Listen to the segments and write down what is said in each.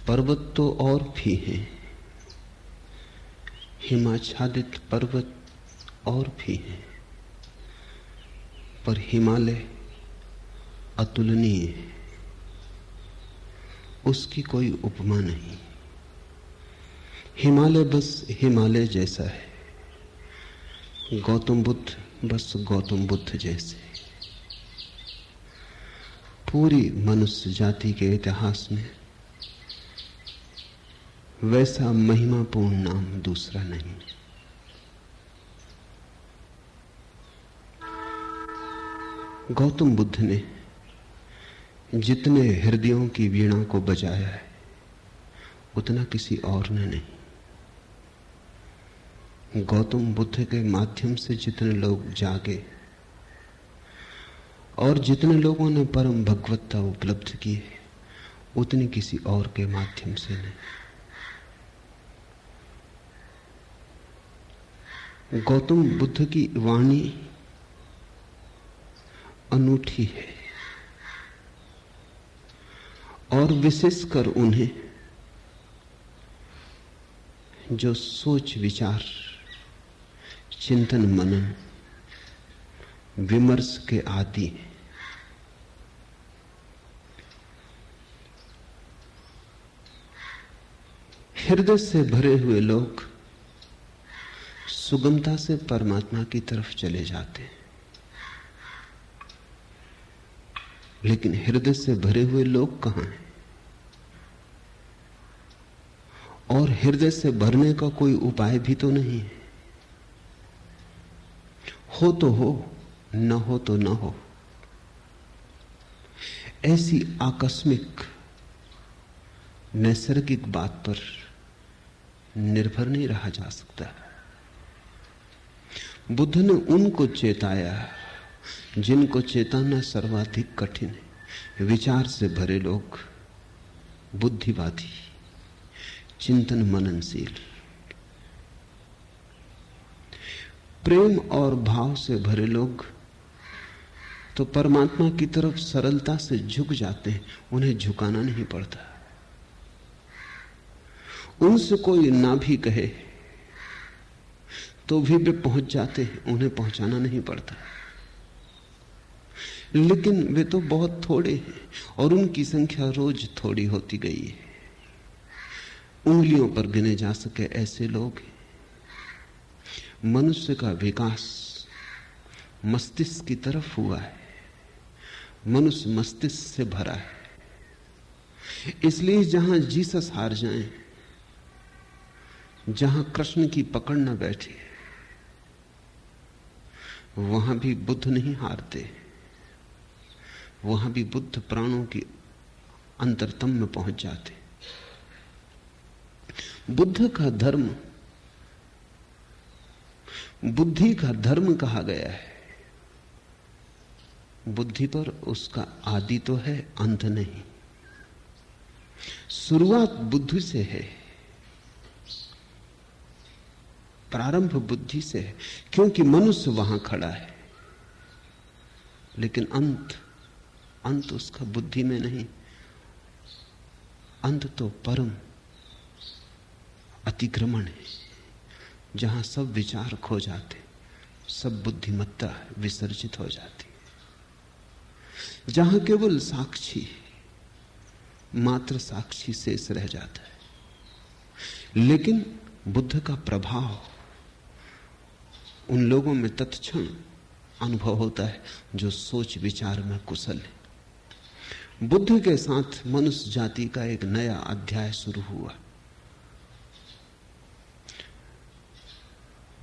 पर्वत तो और भी हैं, हिमाच्छादित पर्वत और भी हैं, पर हिमालय अतुलनीय है, उसकी कोई उपमा नहीं। हिमालय बस हिमालय जैसा है, गौतम बुद्ध बस गौतम बुद्ध जैसे। पूरी मनुष्य जाति के इतिहास में वैसा महिमापूर्ण नाम दूसरा नहीं। गौतम बुद्ध ने जितने हृदयों की वीणा को बजाया है उतना किसी और ने नहीं। गौतम बुद्ध के माध्यम से जितने लोग जागे और जितने लोगों ने परम भगवत्ता उपलब्ध की है उतनी किसी और के माध्यम से नहीं। गौतम बुद्ध की वाणी अनूठी है और विशेषकर उन्हें जो सोच विचार चिंतन मनन विमर्श के आदि हैं। हृदय से भरे हुए लोग सुगमता से परमात्मा की तरफ चले जाते हैं, लेकिन हृदय से भरे हुए लोग कहां हैं? और हृदय से भरने का कोई उपाय भी तो नहीं है। हो तो हो, न हो तो न हो। ऐसी आकस्मिक नैसर्गिक बात पर निर्भर नहीं रहा जा सकता। बुद्ध ने उनको चेताया जिनको चेताना सर्वाधिक कठिन है। विचार से भरे लोग, बुद्धिवादी, चिंतन मननशील, प्रेम और भाव से भरे लोग तो परमात्मा की तरफ सरलता से झुक जाते हैं, उन्हें झुकाना नहीं पड़ता। उनसे कोई ना भी कहे तो भी वे पहुंच जाते हैं, उन्हें पहुंचाना नहीं पड़ता। लेकिन वे तो बहुत थोड़े हैं और उनकी संख्या रोज थोड़ी होती गई है। उंगलियों पर गिने जा सके ऐसे लोग हैं। मनुष्य का विकास मस्तिष्क की तरफ हुआ है, मनुष्य मस्तिष्क से भरा है। इसलिए जहां जीसस हार जाएं, जहां कृष्ण की पकड़ न बैठे, वहां भी बुद्ध नहीं हारते। वहां भी बुद्ध प्राणों की अंतरतम में पहुंच जाते। बुद्ध का धर्म बुद्धि का धर्म कहा गया है। बुद्धि पर उसका आदि तो है, अंत नहीं। शुरुआत बुद्धि से है, प्रारंभ बुद्धि से है, क्योंकि मनुष्य वहां खड़ा है। लेकिन अंत उसका बुद्धि में नहीं। अंत तो परम अतिक्रमण है, जहां सब विचार खो जाते, सब बुद्धिमत्ता विसर्जित हो जाती, जहां केवल साक्षी, मात्र साक्षी शेष रह जाता है। लेकिन बुद्ध का प्रभाव उन लोगों में तत्क्षण अनुभव होता है जो सोच विचार में कुशल है। बुद्ध के साथ मनुष्य जाति का एक नया अध्याय शुरू हुआ।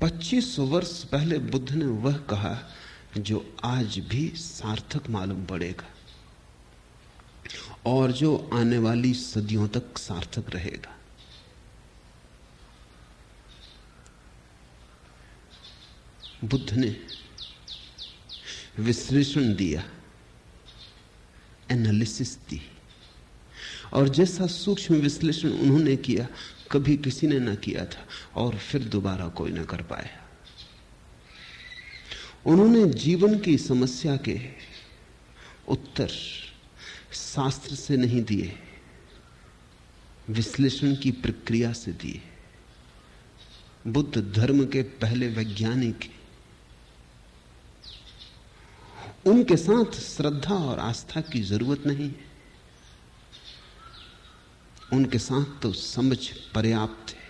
25 वर्ष पहले बुद्ध ने वह कहा जो आज भी सार्थक मालूम पड़ेगा और जो आने वाली सदियों तक सार्थक रहेगा। बुद्ध ने विश्लेषण दिया, एनालिसिस दी, और जैसा सूक्ष्म विश्लेषण उन्होंने किया कभी किसी ने ना किया था और फिर दोबारा कोई ना कर पाया। उन्होंने जीवन की समस्या के उत्तर शास्त्र से नहीं दिए, विश्लेषण की प्रक्रिया से दिए। बुद्ध धर्म के पहले वैज्ञानिक, उनके साथ श्रद्धा और आस्था की जरूरत नहीं है, उनके साथ तो समझ पर्याप्त है।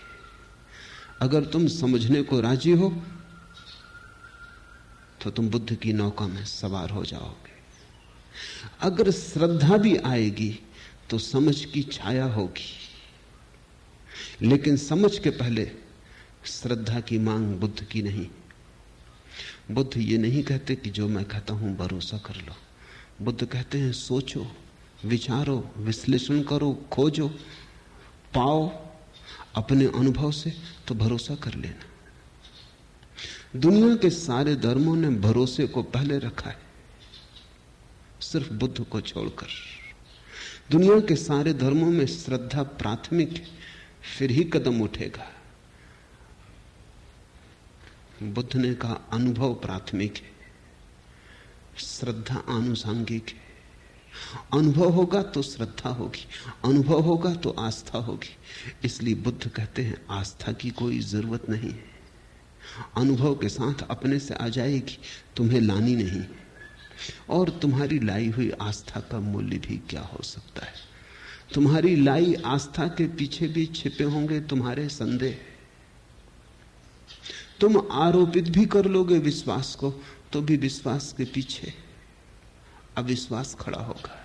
अगर तुम समझने को राजी हो तो तुम बुद्ध की नौका में सवार हो जाओगे। अगर श्रद्धा भी आएगी तो समझ की छाया होगी, लेकिन समझ के पहले श्रद्धा की मांग बुद्ध की नहीं। बुद्ध ये नहीं कहते कि जो मैं कहता हूं भरोसा कर लो। बुद्ध कहते हैं सोचो, विचारो, विश्लेषण करो, खोजो, पाओ अपने अनुभव से तो भरोसा कर लेना। दुनिया के सारे धर्मों ने भरोसे को पहले रखा है, सिर्फ बुद्ध को छोड़कर। दुनिया के सारे धर्मों में श्रद्धा प्राथमिक है, फिर ही कदम उठेगा। बुद्ध ने कहा अनुभव प्राथमिक है, श्रद्धा आनुषांगिक है। अनुभव होगा तो श्रद्धा होगी, अनुभव होगा तो आस्था होगी। इसलिए बुद्ध कहते हैं आस्था की कोई जरूरत नहीं है, अनुभव के साथ अपने से आ जाएगी, तुम्हें लानी नहीं। और तुम्हारी लाई हुई आस्था का मूल्य भी क्या हो सकता है? तुम्हारी लाई आस्था के पीछे भी छिपे होंगे तुम्हारे संदेह। तुम आरोपित भी कर लोगे विश्वास को, तो भी विश्वास के पीछे अविश्वास खड़ा होगा।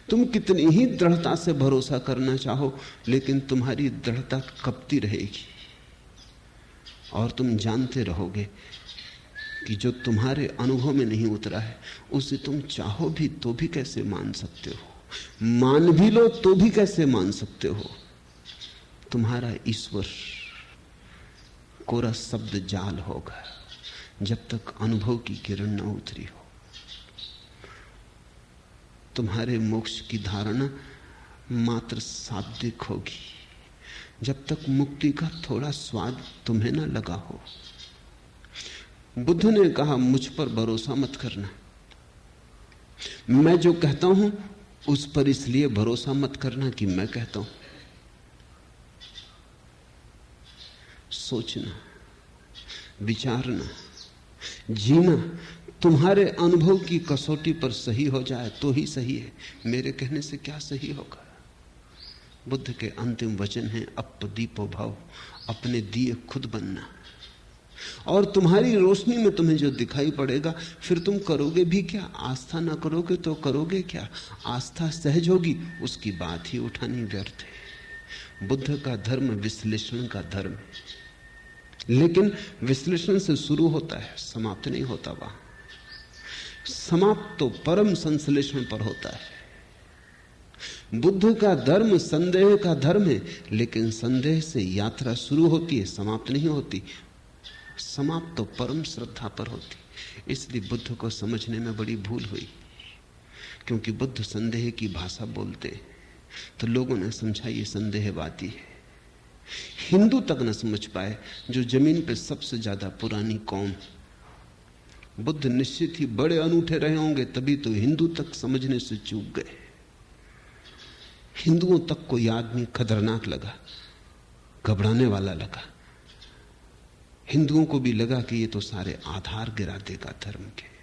तुम कितनी ही दृढ़ता से भरोसा करना चाहो, लेकिन तुम्हारी दृढ़ता कपती रहेगी और तुम जानते रहोगे कि जो तुम्हारे अनुभव में नहीं उतरा है उसे तुम चाहो भी तो भी कैसे मान सकते हो, मान भी लो तो भी कैसे मान सकते हो। तुम्हारा ईश्वर कोरा शब्द जाल होगा जब तक अनुभव की किरण न उतरी हो। तुम्हारे मोक्ष की धारणा मात्र शाब्दिक होगी जब तक मुक्ति का थोड़ा स्वाद तुम्हें न लगा हो। बुद्ध ने कहा मुझ पर भरोसा मत करना, मैं जो कहता हूं उस पर इसलिए भरोसा मत करना कि मैं कहता हूं। सोचना, विचारना, जीना तुम्हारे अनुभव की कसौटी पर सही हो जाए तो ही सही है, मेरे कहने से क्या सही होगा। बुद्ध के अंतिम वचन हैं अपदीपो भव, अपने दिए खुद बनना। और तुम्हारी रोशनी में तुम्हें जो दिखाई पड़ेगा फिर तुम करोगे भी क्या? आस्था ना करोगे तो करोगे क्या? आस्था सहज होगी, उसकी बात ही उठानी व्यर्थ है। बुद्ध का धर्म विश्लेषण का धर्म है, लेकिन विश्लेषण से शुरू होता है, समाप्त नहीं होता। वहां समाप्त तो परम संश्लेषण पर होता है। बुद्ध का धर्म संदेह का धर्म है, लेकिन संदेह से यात्रा शुरू होती है, समाप्त नहीं होती। समाप्त तो परम श्रद्धा पर होती। इसलिए बुद्ध को समझने में बड़ी भूल हुई, क्योंकि बुद्ध संदेह की भाषा बोलते तो लोगों ने समझा ये संदेहवादी है। हिंदू तक न समझ पाए, जो जमीन पे सबसे ज्यादा पुरानी कौम। बुद्ध निश्चित ही बड़े अनूठे रहे होंगे, तभी तो हिंदू तक समझने से चूक गए। हिंदुओं तक कोई आदमी खतरनाक लगा, घबराने वाला लगा। हिंदुओं को भी लगा कि ये तो सारे आधार गिरा देगा धर्म के।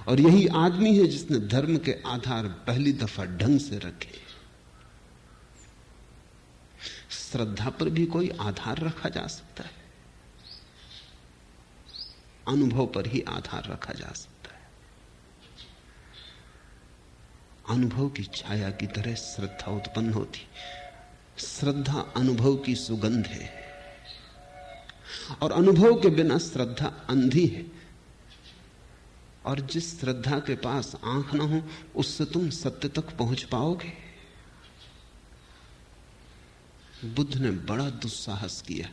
और यही आदमी है जिसने धर्म के आधार पहली दफा ढंग से रखे। श्रद्धा पर भी कोई आधार रखा जा सकता है, अनुभव पर ही आधार रखा जा सकता है। अनुभव की छाया की तरह श्रद्धा उत्पन्न होती। श्रद्धा अनुभव की सुगंध है, और अनुभव के बिना श्रद्धा अंधी है। और जिस श्रद्धा के पास आंख ना हो, उससे तुम सत्य तक पहुंच पाओगे? बुद्ध ने बड़ा दुस्साहस किया।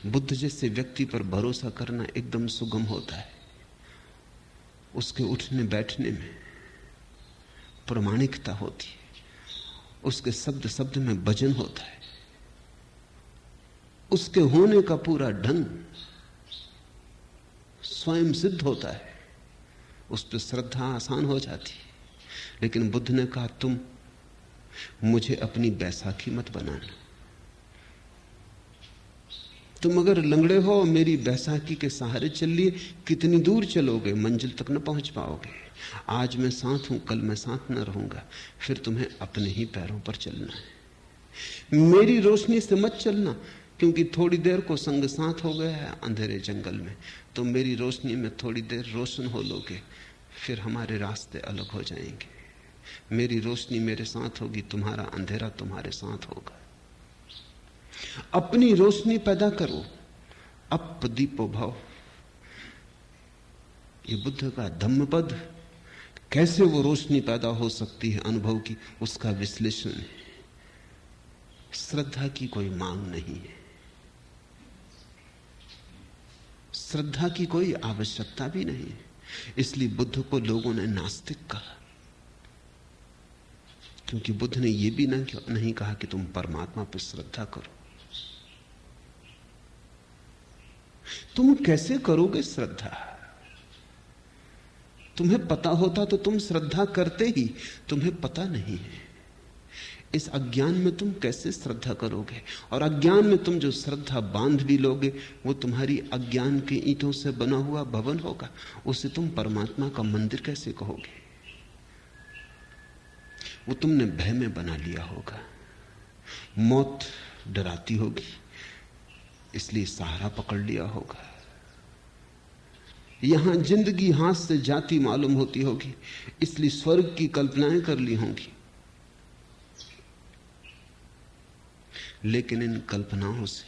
बुद्ध जैसे व्यक्ति पर भरोसा करना एकदम सुगम होता है। उसके उठने बैठने में प्रामाणिकता होती है, उसके शब्द शब्द में वजन होता है, उसके होने का पूरा ढंग स्वयं सिद्ध होता है। उस पर श्रद्धा आसान हो जाती है। लेकिन बुद्ध ने कहा, तुम मुझे अपनी बैसाखी मत बनाना। तुम अगर लंगड़े हो, मेरी बैसाखी के सहारे चल लिए, कितनी दूर चलोगे, मंजिल तक न पहुंच पाओगे। आज मैं साथ हूं, कल मैं साथ न रहूंगा, फिर तुम्हें अपने ही पैरों पर चलना है। मेरी रोशनी से मत चलना, क्योंकि थोड़ी देर को संग साथ हो गया है अंधेरे जंगल में, तो मेरी रोशनी में थोड़ी देर रोशन हो लोगे, फिर हमारे रास्ते अलग हो जाएंगे। मेरी रोशनी मेरे साथ होगी, तुम्हारा अंधेरा तुम्हारे साथ होगा। अपनी रोशनी पैदा करो, अप दीपो भव। ये बुद्ध का धम्मपद, कैसे वो रोशनी पैदा हो सकती है अनुभव की, उसका विश्लेषण है। श्रद्धा की कोई मांग नहीं है, श्रद्धा की कोई आवश्यकता भी नहीं है। इसलिए बुद्ध को लोगों ने नास्तिक कहा, क्योंकि बुद्ध ने यह भी नहीं कहा कि तुम परमात्मा पर श्रद्धा करो। तुम कैसे करोगे श्रद्धा? तुम्हें पता होता तो तुम श्रद्धा करते ही, तुम्हें पता नहीं है। इस अज्ञान में तुम कैसे श्रद्धा करोगे? और अज्ञान में तुम जो श्रद्धा बांध भी लोगे, वो तुम्हारी अज्ञान के ईंटों से बना हुआ भवन होगा। उसे तुम परमात्मा का मंदिर कैसे कहोगे? वो तुमने भय में बना लिया होगा। मौत डराती होगी, इसलिए सहारा पकड़ लिया होगा। यहां जिंदगी हाथ से जाती मालूम होती होगी, इसलिए स्वर्ग की कल्पनाएं कर ली होंगी। लेकिन इन कल्पनाओं से,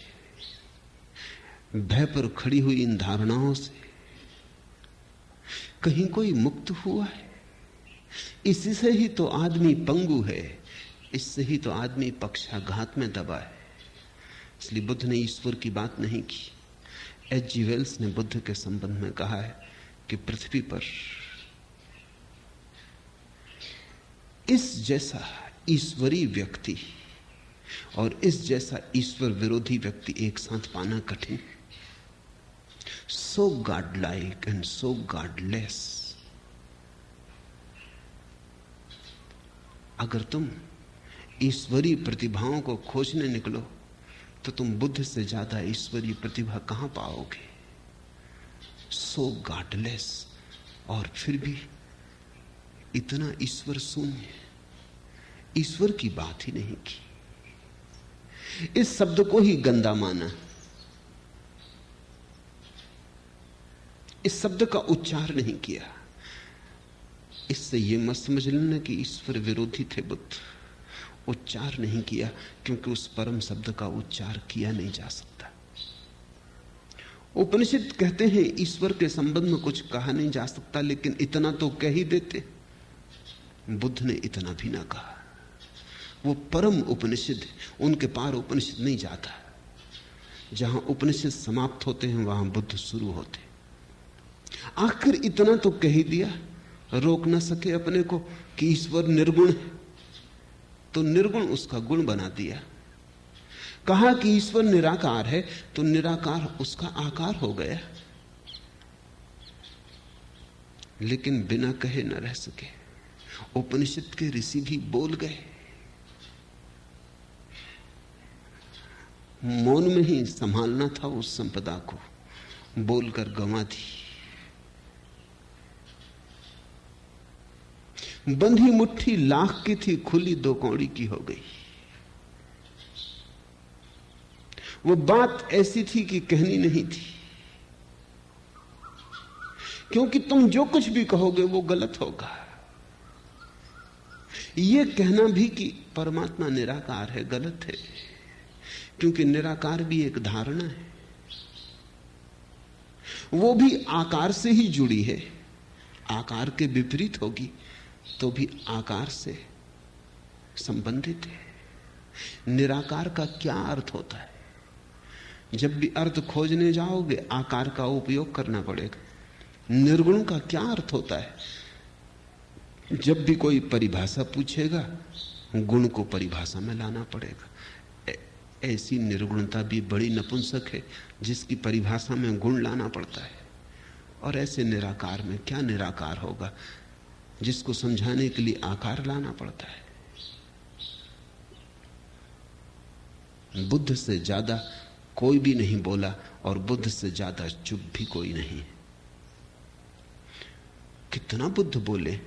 भय पर खड़ी हुई इन धारणाओं से कहीं कोई मुक्त हुआ है? इसी से ही तो आदमी पंगु है, इससे ही तो आदमी पक्षाघात में दबा है। इसलिए बुद्ध ने ईश्वर की बात नहीं की। H.G. वेल्स ने बुद्ध के संबंध में कहा है कि पृथ्वी पर इस जैसा ईश्वरीय व्यक्ति और इस जैसा ईश्वर विरोधी व्यक्ति एक साथ पाना कठिन। So god like and so godless. अगर तुम ईश्वरीय प्रतिभाओं को खोजने निकलो तो तुम बुद्ध से ज्यादा ईश्वरीय प्रतिभा कहां पाओगे? सो गॉडलेस, और फिर भी इतना ईश्वर शून्य, ईश्वर की बात ही नहीं की। इस शब्द को ही गंदा माना, इस शब्द का उच्चार नहीं किया। इससे यह मत समझ लेना कि ईश्वर विरोधी थे बुद्ध। उच्चार नहीं किया क्योंकि उस परम शब्द का उच्चार किया नहीं जा सकता। उपनिषद कहते हैं ईश्वर के संबंध में कुछ कहा नहीं जा सकता, लेकिन इतना तो कह ही देते। बुद्ध ने इतना भी ना कहा। वो परम उपनिषद, उनके पार उपनिषद नहीं जाता। जहां उपनिषद समाप्त होते हैं वहां बुद्ध शुरू होते। आखिर इतना तो कह ही दिया, रोक ना सके अपने को कि ईश्वर निर्गुण है, तो निर्गुण उसका गुण बना दिया। कहा कि ईश्वर निराकार है, तो निराकार उसका आकार हो गया। लेकिन बिना कहे न रह सके। उपनिषद के ऋषि भी बोल गए, मौन में ही संभालना था उस संपदा को, बोलकर गंवा दी। बंधी मुट्ठी लाख की थी, खुली दो कौड़ी की हो गई। वो बात ऐसी थी कि कहनी नहीं थी, क्योंकि तुम जो कुछ भी कहोगे वो गलत होगा। ये कहना भी कि परमात्मा निराकार है गलत है, क्योंकि निराकार भी एक धारणा है, वो भी आकार से ही जुड़ी है। आकार के विपरीत होगी तो भी आकार से संबंधित है। निराकार का क्या अर्थ होता है? जब भी अर्थ खोजने जाओगे आकार का उपयोग करना पड़ेगा। निर्गुण का क्या अर्थ होता है? जब भी कोई परिभाषा पूछेगा गुण को परिभाषा में लाना पड़ेगा। ऐसी निर्गुणता भी बड़ी नपुंसक है जिसकी परिभाषा में गुण लाना पड़ता है। और ऐसे निराकार में क्या निराकार होगा जिसको समझाने के लिए आकार लाना पड़ता है। बुद्ध से ज्यादा कोई भी नहीं बोला और बुद्ध से ज्यादा चुप भी कोई नहीं। कितना बुद्ध बोले।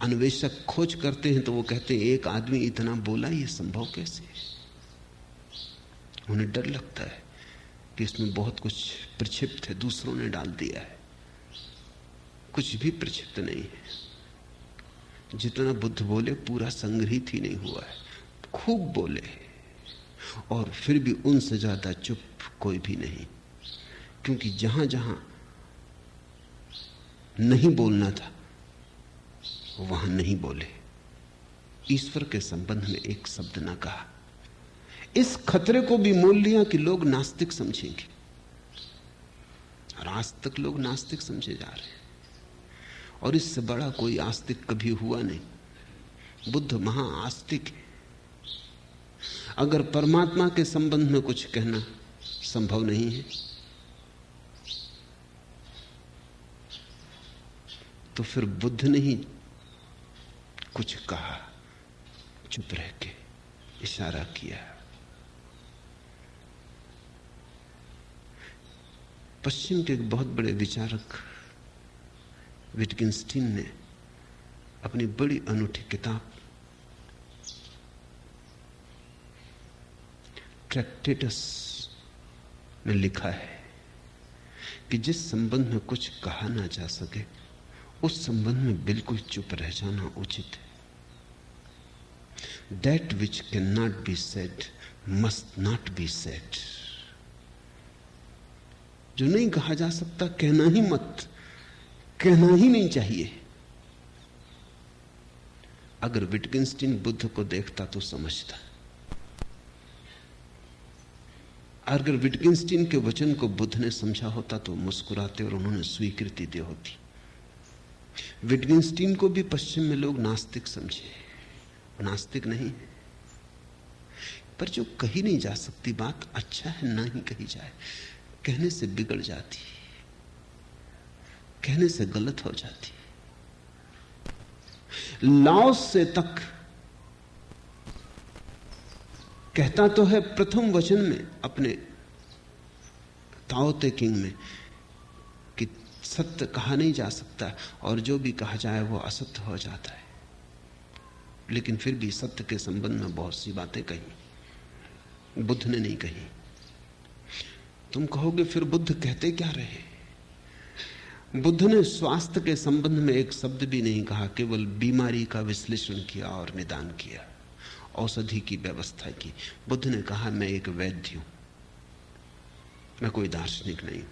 अन्वेषक खोज करते हैं तो वो कहते हैं एक आदमी इतना बोला, ये संभव कैसे? उन्हें डर लगता है कि इसमें बहुत कुछ प्रक्षिप्त है, दूसरों ने डाल दिया है। कुछ भी प्रक्षिप्त नहीं है। जितना बुद्ध बोले पूरा संग्रहित ही नहीं हुआ है। खूब बोले और फिर भी उनसे ज्यादा चुप कोई भी नहीं, क्योंकि जहां जहां नहीं बोलना था वहां नहीं बोले। ईश्वर के संबंध में एक शब्द ना कहा। इस खतरे को भी मोल लिया कि लोग नास्तिक समझेंगे, और आज तक लोग नास्तिक समझे जा रहे हैं, और इससे बड़ा कोई आस्तिक कभी हुआ नहीं। बुद्ध महाआस्तिक है। अगर परमात्मा के संबंध में कुछ कहना संभव नहीं है तो फिर बुद्ध ने ही कुछ कहा, चुप रह के इशारा किया। पश्चिम के एक बहुत बड़े विचारक विटगिंस्टीन ने अपनी बड़ी अनूठी किताब ट्रैक्टेटस में लिखा है कि जिस संबंध में कुछ कहा ना जा सके उस संबंध में बिल्कुल चुप रह जाना उचित है। That which cannot be said must not be said। जो नहीं कहा जा सकता कहना ही मत, कहना ही नहीं चाहिए। अगर विटगिंस्टीन बुद्ध को देखता तो समझता। अगर विटगिंस्टीन के वचन को बुद्ध ने समझा होता तो मुस्कुराते और उन्होंने स्वीकृति दी होती। विटगिंस्टीन को भी पश्चिम में लोग नास्तिक समझे, नास्तिक नहीं है। पर जो कही नहीं जा सकती बात अच्छा है ना ही कही जाए। कहने से बिगड़ जाती, कहने से गलत हो जाती। लाओस से तक कहता तो है प्रथम वचन में अपने ताओ ते किंग में कि सत्य कहा नहीं जा सकता और जो भी कहा जाए वो असत्य हो जाता है, लेकिन फिर भी सत्य के संबंध में बहुत सी बातें कही, बुद्ध ने नहीं कही। तुम कहोगे फिर बुद्ध कहते क्या रहे? बुद्ध ने स्वास्थ्य के संबंध में एक शब्द भी नहीं कहा, केवल बीमारी का विश्लेषण किया और निदान किया, औषधि की व्यवस्था की। बुद्ध ने कहा मैं एक वैद्य हूं, मैं कोई दार्शनिक नहीं हूं।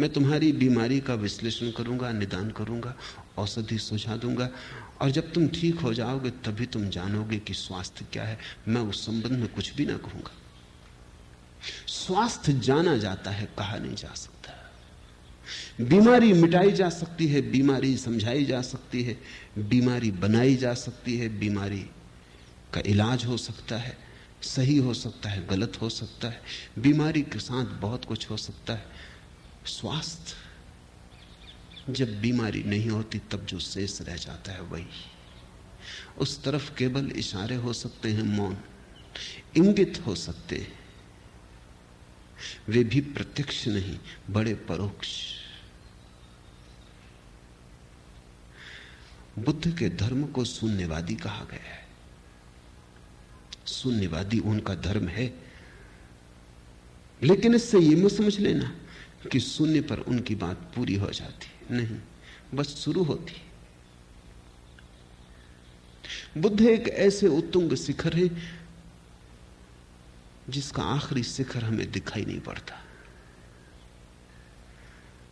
मैं तुम्हारी बीमारी का विश्लेषण करूंगा, निदान करूंगा, औषधि सुझा दूंगा, और जब तुम ठीक हो जाओगे तभी तुम जानोगे कि स्वास्थ्य क्या है। मैं उस संबंध में कुछ भी ना कहूंगा। स्वास्थ्य जाना जाता है, कहा नहीं जा सकता। बीमारी मिटाई जा सकती है, बीमारी समझाई जा सकती है, बीमारी बनाई जा सकती है, बीमारी का इलाज हो सकता है, सही हो सकता है, गलत हो सकता है। बीमारी के साथ बहुत कुछ हो सकता है। स्वास्थ्य, जब बीमारी नहीं होती तब जो शेष रह जाता है वही। उस तरफ केवल इशारे हो सकते हैं, मौन, इंगित हो सकते हैं, वे भी प्रत्यक्ष नहीं, बड़े परोक्ष। बुद्ध के धर्म को शून्यवादी कहा गया है। शून्यवादी उनका धर्म है, लेकिन इससे यह मत समझ लेना कि शून्य पर उनकी बात पूरी हो जाती। नहीं, बस शुरू होती। बुद्ध एक ऐसे उत्तुंग शिखर है जिसका आखिरी शिखर हमें दिखाई नहीं पड़ता।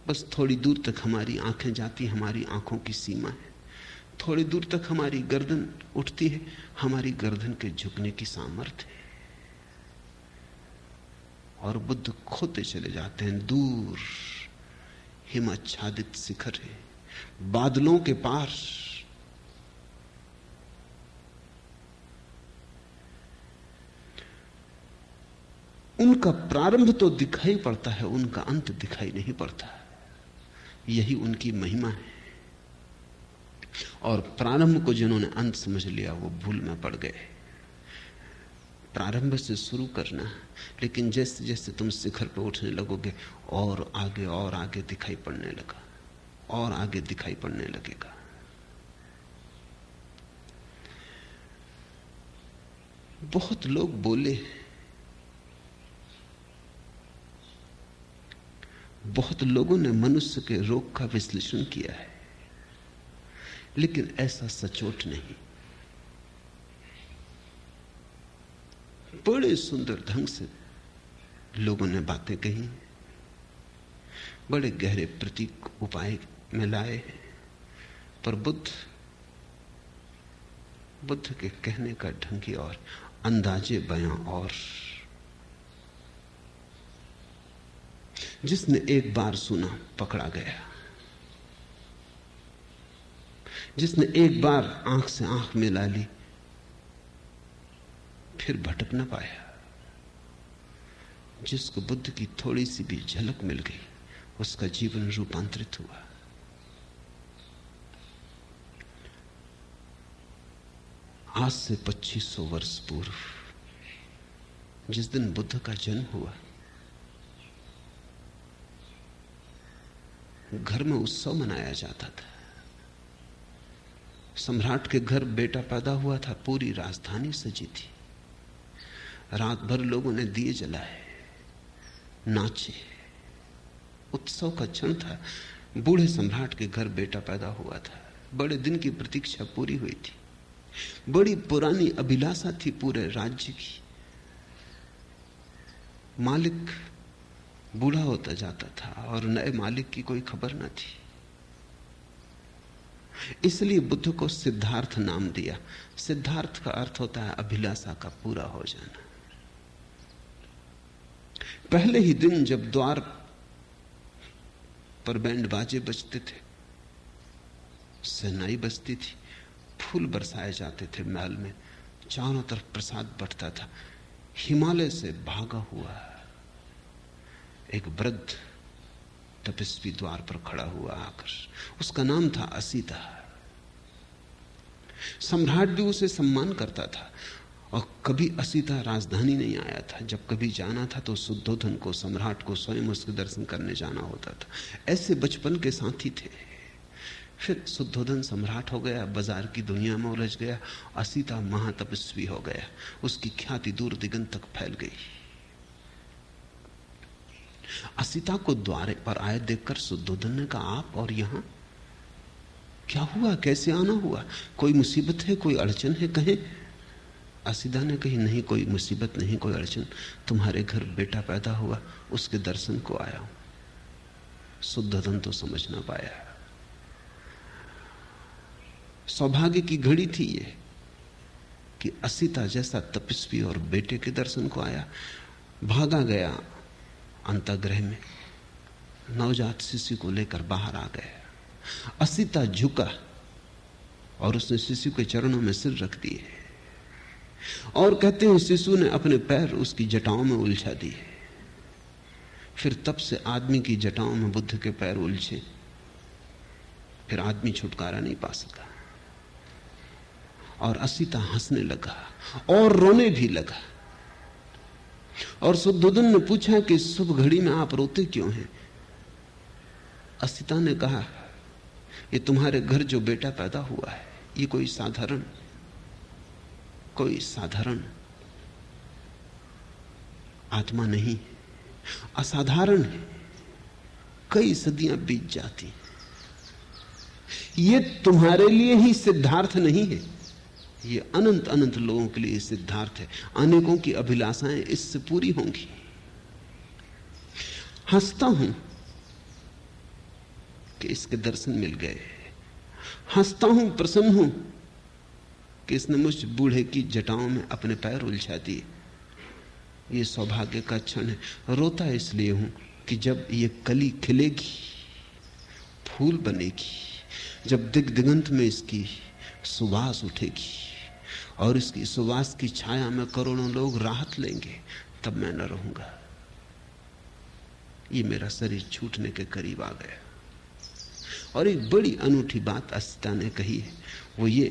बस थोड़ी दूर तक हमारी आंखें जाती, हमारी आंखों की सीमा है। थोड़ी दूर तक हमारी गर्दन उठती है, हमारी गर्दन के झुकने की सामर्थ्य है। और बुद्ध खोते चले जाते हैं। दूर हिमाच्छादित शिखर है, बादलों के पार। उनका प्रारंभ तो दिखाई पड़ता है, उनका अंत दिखाई नहीं पड़ता। यही उनकी महिमा है। और प्रारंभ को जिन्होंने अंत समझ लिया वो भूल में पड़ गए। प्रारंभ से शुरू करना, लेकिन जैसे जैसे तुम शिखर पर उठने लगोगे और आगे दिखाई पड़ने लगा, और आगे दिखाई पड़ने लगेगा। बहुत लोग बोले, बहुत लोगों ने मनुष्य के रोग का विश्लेषण किया है, लेकिन ऐसा सचोट नहीं। बड़े सुंदर ढंग से लोगों ने बातें कही, बड़े गहरे प्रतीक उपाय में लाए, पर बुद्ध के कहने का ढंग ही और, अंदाजे बयां और। जिसने एक बार सुना पकड़ा गया, जिसने एक बार आंख से आंख मिला ली फिर भटक न पाया। जिसको बुद्ध की थोड़ी सी भी झलक मिल गई उसका जीवन रूपांतरित हुआ। आज से 2500 वर्ष पूर्व जिस दिन बुद्ध का जन्म हुआ, घर में उत्सव मनाया जाता था। सम्राट के घर बेटा पैदा हुआ था, पूरी राजधानी सजी थी। रात भर लोगों ने दिए जलाए, नाचे, उत्सव का क्षण था। बूढ़े सम्राट के घर बेटा पैदा हुआ था, बड़े दिन की प्रतीक्षा पूरी हुई थी, बड़ी पुरानी अभिलाषा थी पूरे राज्य की। मालिक बूढ़ा होता जाता था और नए मालिक की कोई खबर न थी, इसलिए बुद्ध को सिद्धार्थ नाम दिया। सिद्धार्थ का अर्थ होता है अभिलाषा का पूरा हो जाना। पहले ही दिन जब द्वार पर बैंड बाजे बजते थे, शहनाई बजती थी, फूल बरसाए जाते थे महल में, चारों तरफ प्रसाद बंटता था, हिमालय से भागा हुआ एक वृद्ध तपस्वी द्वार पर खड़ा हुआ आकर। उसका नाम था असीता। सम्राट भी उसे सम्मान करता था और कभी असीता राजधानी नहीं आया था। जब कभी जाना था तो शुद्धोधन को, सम्राट को स्वयं उसके दर्शन करने जाना होता था। ऐसे बचपन के साथी थे। फिर शुद्धोधन सम्राट हो गया, बाजार की दुनिया में उलझ गया, असीता महातपस्वी हो गया, उसकी ख्याति दूर दिगंत तक फैल गई। असीता को द्वार पर आए देखकर शुद्धोधन ने कहा, आप और यहां क्या हुआ, कैसे आना हुआ, कोई मुसीबत है, कोई अड़चन है, कहें। असीता ने कही, नहीं कोई मुसीबत नहीं, कोई अड़चन, तुम्हारे घर बेटा पैदा हुआ, उसके दर्शन को आया हूं। शुद्धोधन तो समझ ना पाया। सौभाग्य की घड़ी थी ये कि असीता जैसा तपस्वी और बेटे के दर्शन को आया। भागा गया अंतःगृह में, नवजात शिशु को लेकर बाहर आ गया। असीता झुका और उसने शिशु के चरणों में सिर रख दिए और कहते हैं शिशु ने अपने पैर उसकी जटाओं में उलझा दिए। फिर तब से आदमी की जटाओं में बुद्ध के पैर उलझे, फिर आदमी छुटकारा नहीं पा सका। और असीता हंसने लगा और रोने भी लगा। और शुद्धोधन ने पूछा कि शुभ घड़ी में आप रोते क्यों हैं? असीता ने कहा, ये तुम्हारे घर जो बेटा पैदा हुआ है, ये कोई साधारण आत्मा नहीं, असाधारण है। कई सदियां बीत जाती, ये तुम्हारे लिए ही सिद्धार्थ नहीं है, ये अनंत अनंत लोगों के लिए सिद्धार्थ है। अनेकों की अभिलाषाएं इससे पूरी होंगी। हंसता हूं कि इसके दर्शन मिल गए, हंसता हूं, प्रसन्न हूं कि इसने मुझ बूढ़े की जटाओं में अपने पैर उलझा दिए। ये सौभाग्य का क्षण है। रोता इसलिए हूं कि जब ये कली खिलेगी, फूल बनेगी, जब दिगंत में इसकी सुवास उठेगी और इसकी सुवास की छाया में करोड़ों लोग राहत लेंगे, तब मैं न रहूंगा। ये मेरा शरीर छूटने के करीब आ गया। और एक बड़ी अनूठी बात अस्मिता ने कही है, वो ये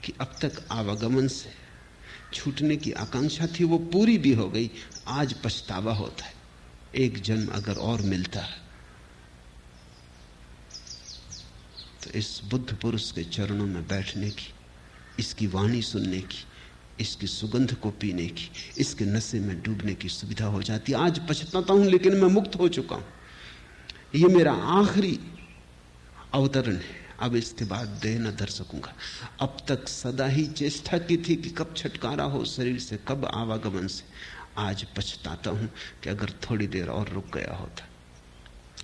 कि अब तक आवागमन से छूटने की आकांक्षा थी, वो पूरी भी हो गई। आज पछतावा होता है, एक जन्म अगर और मिलता तो इस बुद्ध पुरुष के चरणों में बैठने की, इसकी वाणी सुनने की, इसकी सुगंध को पीने की, इसके नशे में डूबने की सुविधा हो जाती। आज पछताता हूं, लेकिन मैं मुक्त हो चुका हूं। यह मेरा आखिरी अवतरण है, अब इसके बाद देह न धर सकूंगा। अब तक सदा ही चेष्टा की थी कि कब छुटकारा हो शरीर से, कब आवागमन से। आज पछताता हूं कि अगर थोड़ी देर और रुक गया होता।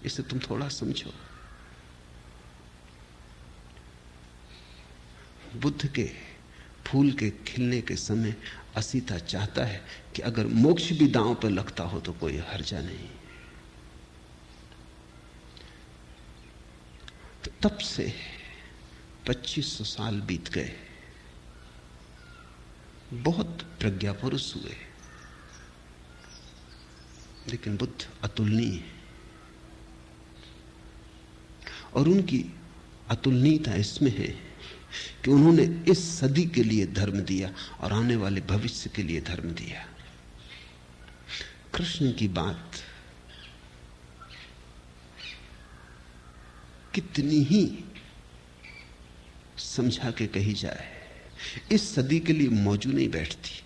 इसे तुम थोड़ा समझो। बुद्ध के फूल के खिलने के समय असीता चाहता है कि अगर मोक्ष भी दांव पर लगता हो तो कोई हर्जा नहीं। तब से 2500 साल बीत गए, बहुत प्रज्ञा पुरुष हुए, लेकिन बुद्ध अतुलनीय है। और उनकी अतुलनीयता इसमें है कि उन्होंने इस सदी के लिए धर्म दिया और आने वाले भविष्य के लिए धर्म दिया। कृष्ण की बात कितनी ही समझा के कही जाए, इस सदी के लिए मौजू नहीं बैठती।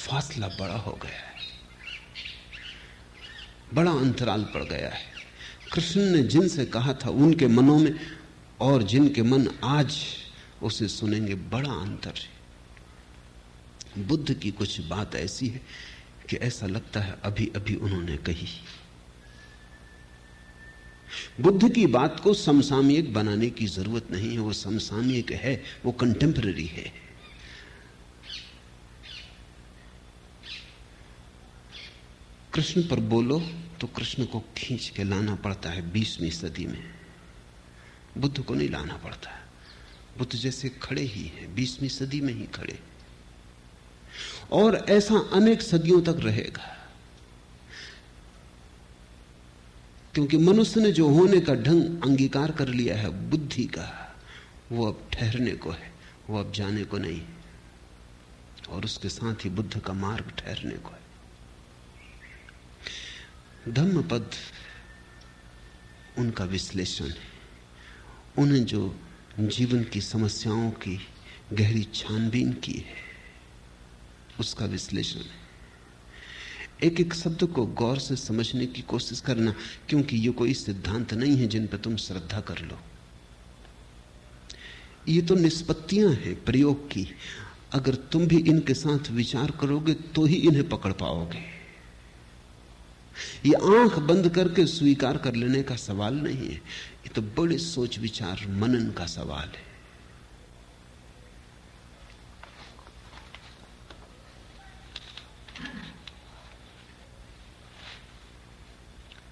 फासला बड़ा हो गया है, बड़ा अंतराल पड़ गया है। कृष्ण ने जिनसे कहा था उनके मनों में और जिनके मन आज उसे सुनेंगे, बड़ा अंतर है। बुद्ध की कुछ बात ऐसी है कि ऐसा लगता है अभी अभी उन्होंने कही। बुद्ध की बात को समसामयिक बनाने की जरूरत नहीं है, वो समसामयिक है, वो कंटेम्पररी है। कृष्ण पर बोलो तो कृष्ण को खींच के लाना पड़ता है 20वीं सदी में, बुद्ध को नहीं लाना पड़ता। बुद्ध जैसे खड़े ही हैं, 20वीं सदी में ही खड़े, और ऐसा अनेक सदियों तक रहेगा। क्योंकि मनुष्य ने जो होने का ढंग अंगीकार कर लिया है बुद्धि का, वो अब ठहरने को है, वो अब जाने को नहीं। और उसके साथ ही बुद्ध का मार्ग ठहरने को है। धम्मपद उनका विश्लेषण है, उन्हें जो जीवन की समस्याओं की गहरी छानबीन की है उसका विश्लेषण है। एक एक शब्द को गौर से समझने की कोशिश करना, क्योंकि ये कोई सिद्धांत नहीं है जिन पर तुम श्रद्धा कर लो। ये तो निष्पत्तियां हैं प्रयोग की। अगर तुम भी इनके साथ विचार करोगे तो ही इन्हें पकड़ पाओगे। ये आंख बंद करके स्वीकार कर लेने का सवाल नहीं है, ये तो बड़े सोच विचार मनन का सवाल है।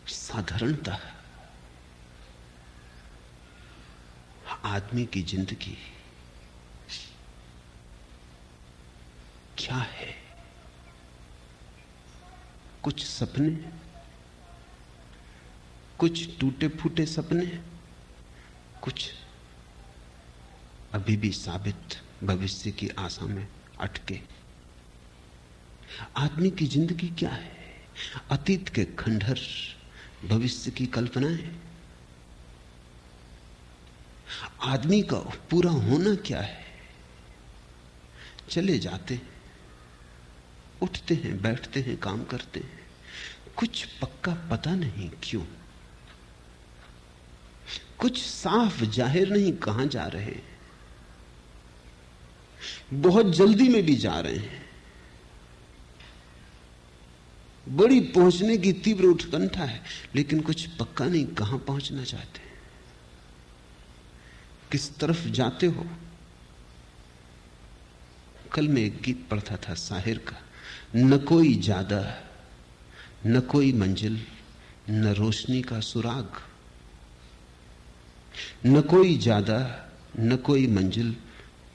साधारणतः आदमी की जिंदगी क्या है? कुछ सपने, कुछ टूटे फूटे सपने, कुछ अभी भी साबित भविष्य की आशा में अटके। आदमी की जिंदगी क्या है? अतीत के खंडहर, भविष्य की कल्पनाएं। आदमी का पूरा होना क्या है? चले जाते, उठते हैं, बैठते हैं, काम करते हैं, कुछ पक्का पता नहीं क्यों, कुछ साफ जाहिर नहीं कहां जा रहे हैं, बहुत जल्दी में भी जा रहे हैं, बड़ी पहुंचने की तीव्र उत्कंठा है, लेकिन कुछ पक्का नहीं कहां पहुंचना चाहते, किस तरफ जाते हो। कल मैं एक गीत पढ़ता था शाहिर का, न कोई ज्यादा न कोई मंजिल, न रोशनी का सुराग, न कोई ज्यादा न कोई मंजिल,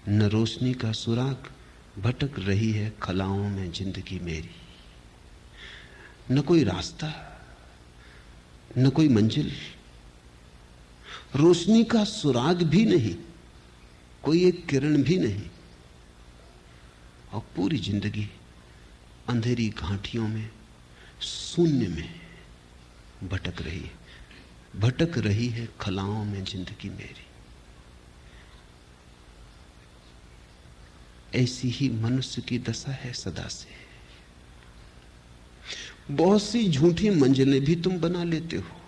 न रोशनी का सुराग, भटक रही है खलाओं में जिंदगी मेरी। न कोई रास्ता, न कोई मंजिल, रोशनी का सुराग भी नहीं, कोई एक किरण भी नहीं, और पूरी जिंदगी अंधेरी घाटियों में, शून्य में भटक रही है। भटक रही है खलाओं में जिंदगी मेरी। ऐसी ही मनुष्य की दशा है सदा से। बहुत सी झूठी मंजिलें भी तुम बना लेते हो।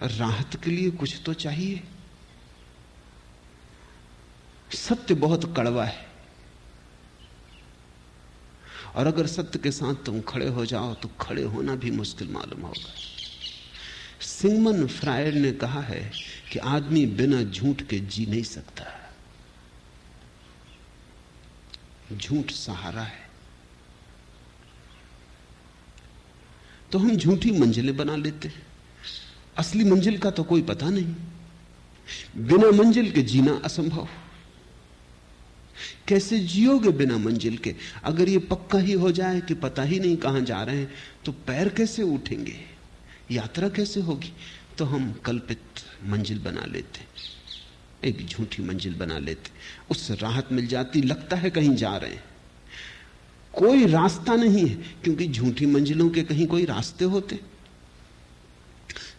राहत के लिए कुछ तो चाहिए। सत्य बहुत कड़वा है, और अगर सत्य के साथ तुम खड़े हो जाओ तो खड़े होना भी मुश्किल मालूम होगा। सिगमंड फ्रायड ने कहा है कि आदमी बिना झूठ के जी नहीं सकता। झूठ सहारा है। तो हम झूठी मंजिलें बना लेते हैं। असली मंजिल का तो कोई पता नहीं। बिना मंजिल के जीना असंभव। कैसे जियोगे बिना मंजिल के? अगर ये पक्का ही हो जाए कि पता ही नहीं कहां जा रहे हैं, तो पैर कैसे उठेंगे, यात्रा कैसे होगी? तो हम कल्पित मंजिल बना लेते, एक झूठी मंजिल बना लेते, उससे राहत मिल जाती, लगता है कहीं जा रहे हैं। कोई रास्ता नहीं है, क्योंकि झूठी मंजिलों के कहीं कोई रास्ते होते?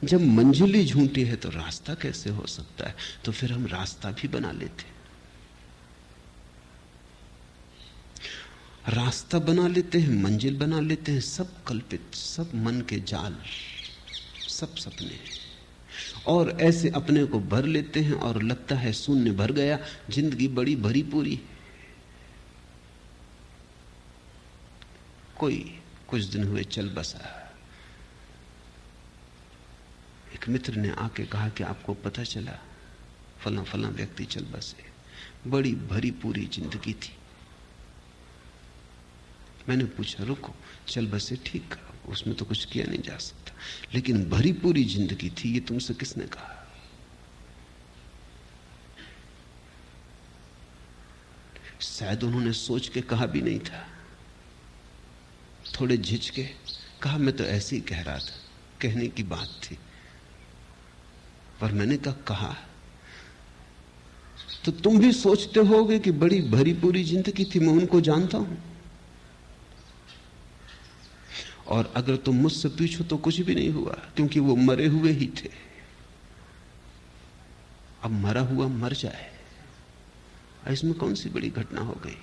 जब मंजिल ही झूठी है तो रास्ता कैसे हो सकता है? तो फिर हम रास्ता भी बना लेते, रास्ता बना लेते हैं, मंजिल बना लेते हैं, सब कल्पित, सब मन के जाल, सब सपने। और ऐसे अपने को भर लेते हैं और लगता है शून्य भर गया, जिंदगी बड़ी भरी पूरी। कोई कुछ दिन हुए चल बसा। एक मित्र ने आके कहा कि आपको पता चला फला फला व्यक्ति चल बसे, बड़ी भरी पूरी जिंदगी थी। मैंने पूछा, रुको, चल बसे ठीक, उसमें तो कुछ किया नहीं जा सकता, लेकिन भरी पूरी जिंदगी थी, ये तुमसे किसने कहा? शायद उन्होंने सोच के कहा भी नहीं था, थोड़े झिझके कहा, मैं तो ऐसे ही कह रहा था, कहने की बात थी। पर मैंने कहा तो तुम भी सोचते होगे कि बड़ी भरी पूरी जिंदगी थी, मैं उनको जानता हूं। और अगर तुम मुझसे पूछो तो कुछ भी नहीं हुआ, क्योंकि वो मरे हुए ही थे। अब मरा हुआ मर जाए, इसमें कौन सी बड़ी घटना हो गई?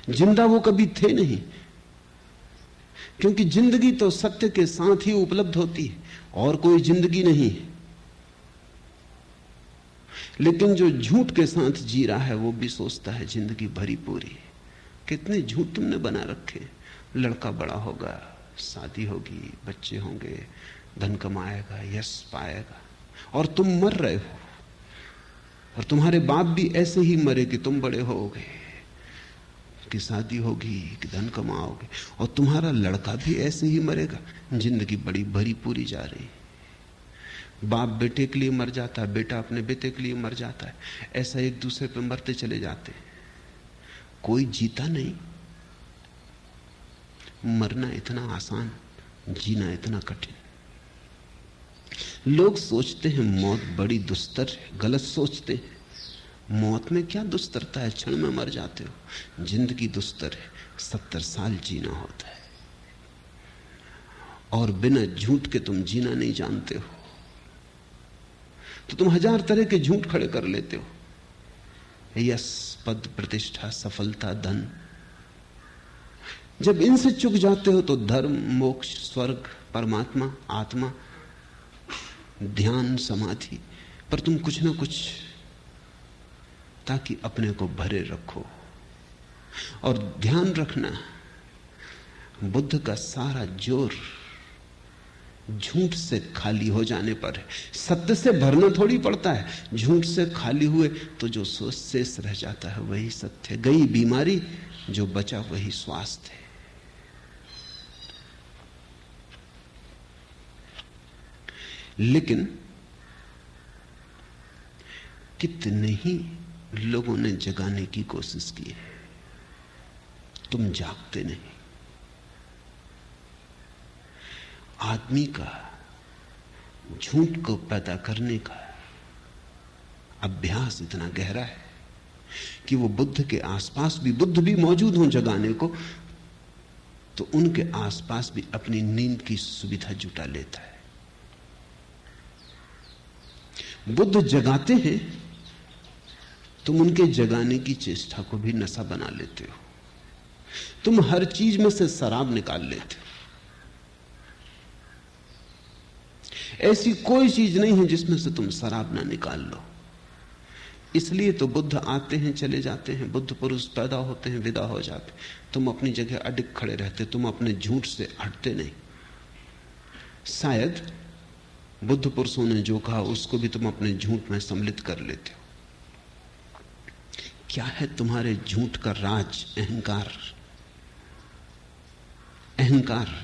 जिंदा वो कभी थे नहीं, क्योंकि जिंदगी तो सत्य के साथ ही उपलब्ध होती है, और कोई जिंदगी नहीं है। लेकिन जो झूठ के साथ जी रहा है वो भी सोचता है जिंदगी भरी पूरी है। कितने झूठ तुमने बना रखे। लड़का बड़ा होगा, शादी होगी, बच्चे होंगे, धन कमाएगा, यश पाएगा, और तुम मर रहे हो। और तुम्हारे बाप भी ऐसे ही मरे कि तुम बड़े होगे, कि शादी होगी, कि धन कमाओगे, और तुम्हारा लड़का भी ऐसे ही मरेगा। जिंदगी बड़ी भरी पूरी जा रही। बाप बेटे के लिए मर जाता है, बेटा अपने बेटे के लिए मर जाता है, ऐसा एक दूसरे पे मरते चले जाते हैं। कोई जीता नहीं। मरना इतना आसान, जीना इतना कठिन। लोग सोचते हैं मौत बड़ी दुस्तर है, गलत सोचते हैं। मौत में क्या दुस्तरता है, क्षण में मर जाते हो। जिंदगी दुस्तर है, 70 साल जीना होता है, और बिना झूठ के तुम जीना नहीं जानते हो, तो तुम 1000 तरह के झूठ खड़े कर लेते हो। यश, पद, प्रतिष्ठा, सफलता, धन। जब इनसे चूक जाते हो तो धर्म, मोक्ष, स्वर्ग, परमात्मा, आत्मा, ध्यान, समाधि पर तुम कुछ ना कुछ, ताकि अपने को भरे रखो। और ध्यान रखना, बुद्ध का सारा जोर झूठ से खाली हो जाने पर है। सत्य से भरना थोड़ी पड़ता है। झूठ से खाली हुए तो जो शेष रह जाता है वही सत्य है। गई बीमारी, जो बचा वही स्वास्थ्य है। लेकिन कितने ही लोगों ने जगाने की कोशिश की है, तुम जागते नहीं। आदमी का झूठ को पैदा करने का अभ्यास इतना गहरा है कि वो बुद्ध के आसपास भी, बुद्ध भी मौजूद हों जगाने को, तो उनके आसपास भी अपनी नींद की सुविधा जुटा लेता है। बुद्ध जगाते हैं, तुम उनके जगाने की चेष्टा को भी नशा बना लेते हो। तुम हर चीज में से शराब निकाल लेते हो। ऐसी कोई चीज नहीं है जिसमें से तुम शराब ना निकाल लो। इसलिए तो बुद्ध आते हैं, चले जाते हैं, बुद्ध पुरुष पैदा होते हैं, विदा हो जाते। तुम अपनी जगह अडिग खड़े रहते, तुम अपने झूठ से हटते नहीं। शायद बुद्ध पुरुषों ने जो कहा उसको भी तुम अपने झूठ में सम्मिलित कर लेते हो। क्या है तुम्हारे झूठ का राज? अहंकार। अहंकार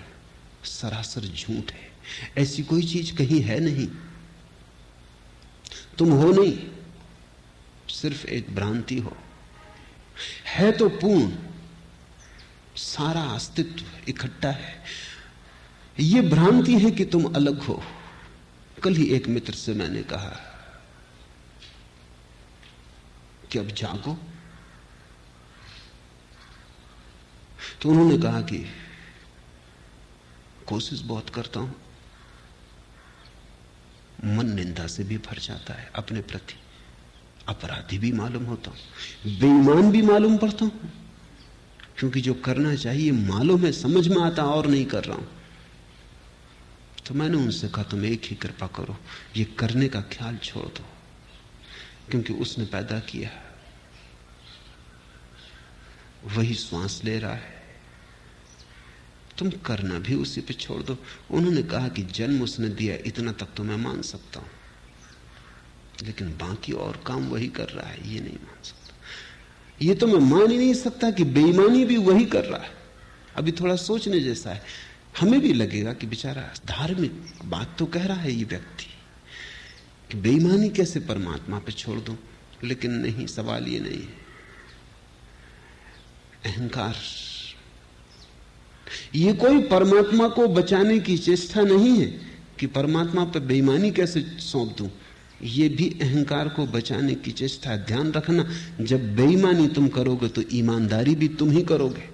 सरासर झूठ है। ऐसी कोई चीज कहीं है नहीं। तुम हो नहीं, सिर्फ एक भ्रांति हो। है तो पूर्ण, सारा अस्तित्व इकट्ठा है। यह भ्रांति है कि तुम अलग हो। कल ही एक मित्र से मैंने कहा कि अब जागो, तो उन्होंने कहा कि कोशिश बहुत करता हूं, मन निंदा से भी भर जाता है, अपने प्रति अपराधी भी मालूम होता हूं, बेईमान भी मालूम पड़ता हूं, क्योंकि जो करना चाहिए मालूम है, समझ में आता और नहीं कर रहा हूं। तो मैंने उनसे कहा तुम एक ही कृपा करो, ये करने का ख्याल छोड़ दो, क्योंकि उसने पैदा किया, वही श्वास ले रहा है, तुम करना भी उसी पे छोड़ दो। उन्होंने कहा कि जन्म उसने दिया, इतना तक तो मैं मान सकता हूं, लेकिन बाकी और काम वही कर रहा है, ये नहीं मान सकता। ये तो मैं मान ही नहीं सकता कि बेईमानी भी वही कर रहा है। अभी थोड़ा सोचने जैसा है। हमें भी लगेगा कि बेचारा धार्मिक बात तो कह रहा है ये व्यक्ति, कि बेईमानी कैसे परमात्मा पे छोड़ दूं, लेकिन नहीं, सवाल ये नहीं है। अहंकार, ये कोई परमात्मा को बचाने की चेष्टा नहीं है कि परमात्मा पे बेईमानी कैसे सौंप दूं। ये भी अहंकार को बचाने की चेष्टा है। ध्यान रखना, जब बेईमानी तुम करोगे तो ईमानदारी भी तुम ही करोगे।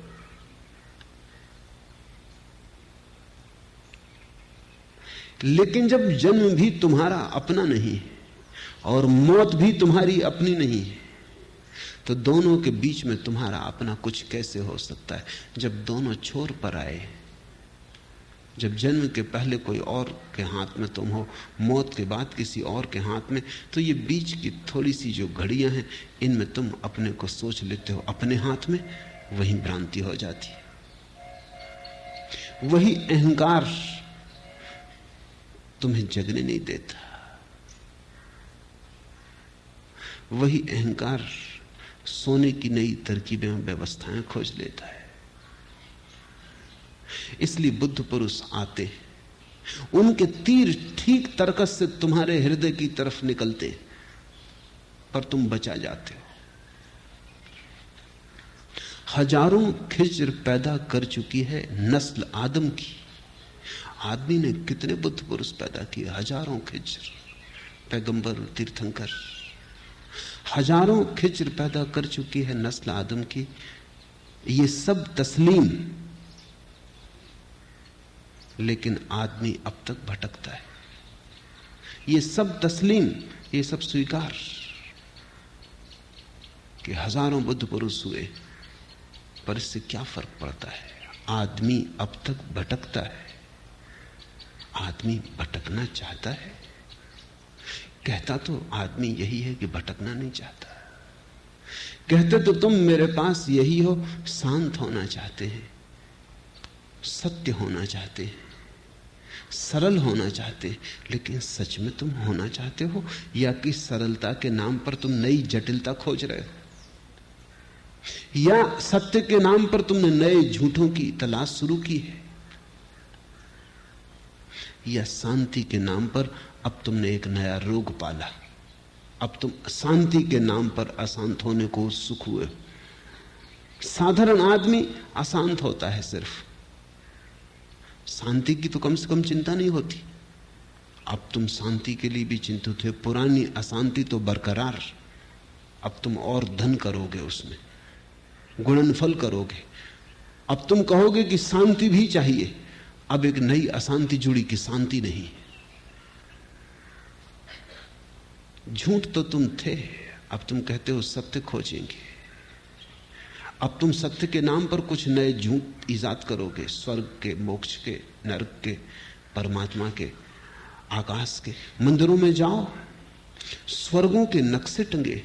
लेकिन जब जन्म भी तुम्हारा अपना नहीं है और मौत भी तुम्हारी अपनी नहीं है, तो दोनों के बीच में तुम्हारा अपना कुछ कैसे हो सकता है? जब दोनों छोर पर आए, जब जन्म के पहले कोई और के हाथ में तुम हो, मौत के बाद किसी और के हाथ में, तो ये बीच की थोड़ी सी जो घड़ियां हैं, इनमें तुम अपने को सोच लेते हो अपने हाथ में, वही भ्रांति हो जाती है। वही अहंकार तुम्हें जगने नहीं देता। वही अहंकार सोने की नई तरकीबें, व्यवस्थाएं खोज लेता है। इसलिए बुद्ध पुरुष आते, उनके तीर ठीक तरकस से तुम्हारे हृदय की तरफ निकलते, पर तुम बचा जाते हो। हजारों खिज्र पैदा कर चुकी है नस्ल आदम की। आदमी ने कितने बुद्ध पुरुष पैदा किए, हजारों खिज्र, पैगंबर, तीर्थंकर, हजारों खिज्र पैदा कर चुकी है नस्ल आदम की। ये सब तस्लीम, लेकिन आदमी अब तक भटकता है। ये सब तस्लीम, ये सब स्वीकार कि हजारों बुद्ध पुरुष हुए, पर इससे क्या फर्क पड़ता है? आदमी अब तक भटकता है। आदमी भटकना चाहता है? कहता तो आदमी यही है कि भटकना नहीं चाहता। कहते तो तुम मेरे पास यही हो, शांत होना चाहते हैं, सत्य होना चाहते हैं, सरल होना चाहते हैं, लेकिन सच में तुम होना चाहते हो, या कि सरलता के नाम पर तुम नई जटिलता खोज रहे हो, या सत्य के नाम पर तुमने नए झूठों की तलाश शुरू की है, या शांति के नाम पर अब तुमने एक नया रोग पाला। अब तुम शांति के नाम पर अशांत होने को उत्सुक हुए। साधारण आदमी अशांत होता है सिर्फ, शांति की तो कम से कम चिंता नहीं होती। अब तुम शांति के लिए भी चिंतित हो। पुरानी अशांति तो बरकरार, अब तुम और धन करोगे, उसमें गुणनफल करोगे। अब तुम कहोगे कि शांति भी चाहिए। अब एक नई अशांति जुड़ी कि शांति नहीं। झूठ तो तुम थे, अब तुम कहते हो सत्य खोजेंगे। अब तुम सत्य के नाम पर कुछ नए झूठ ईजाद करोगे, स्वर्ग के, मोक्ष के, नरक के, परमात्मा के, आकाश के। मंदिरों में जाओ, स्वर्गों के नक्शे टंगे,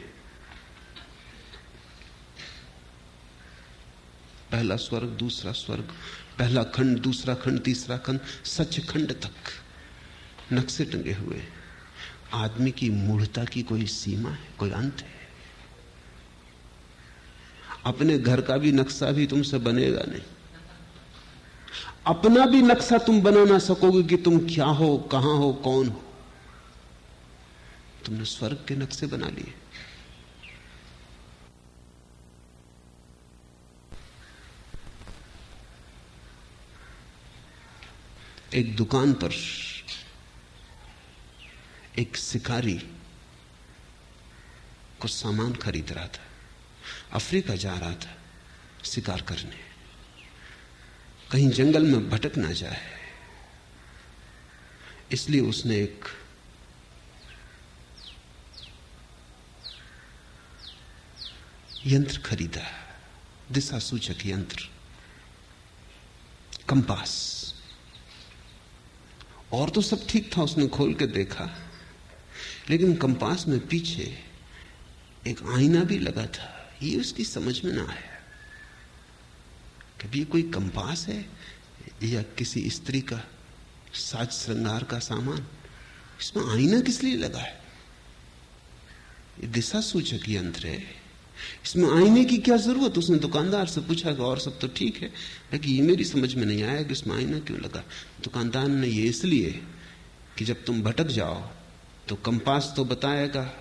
पहला स्वर्ग, दूसरा स्वर्ग, पहला खंड, दूसरा खंड, तीसरा खंड, सचखंड तक नक्शे टंगे हुए। आदमी की मूढ़ता की कोई सीमा है, कोई अंत है? अपने घर का भी नक्शा भी तुमसे बनेगा नहीं। अपना भी नक्शा तुम बना ना सकोगे कि तुम क्या हो, कहां हो, कौन हो। तुमने स्वर्ग के नक्शे बना लिए। एक दुकान पर एक शिकारी कुछ सामान खरीद रहा था। अफ्रीका जा रहा था शिकार करने, कहीं जंगल में भटक ना जाए, इसलिए उसने एक यंत्र खरीदा, दिशा सूचक यंत्र, कंपास। और तो सब ठीक था, उसने खोल के देखा, लेकिन कंपास में पीछे एक आईना भी लगा था। ये उसकी समझ में ना आया, कभी ये कोई कंपास है या किसी स्त्री का साज श्रृंगार का सामान? इसमें आईना किस लिए लगा है? ये दिशा सूचक यंत्र है, इसमें आईने की क्या जरूरत? उसने दुकानदार से पूछा कि और सब तो ठीक है, लेकिन ये मेरी समझ में नहीं आया कि इसमें आईना क्यों लगा। दुकानदार ने, ये इसलिए कि जब तुम भटक जाओ तो कंपास तो बताएगा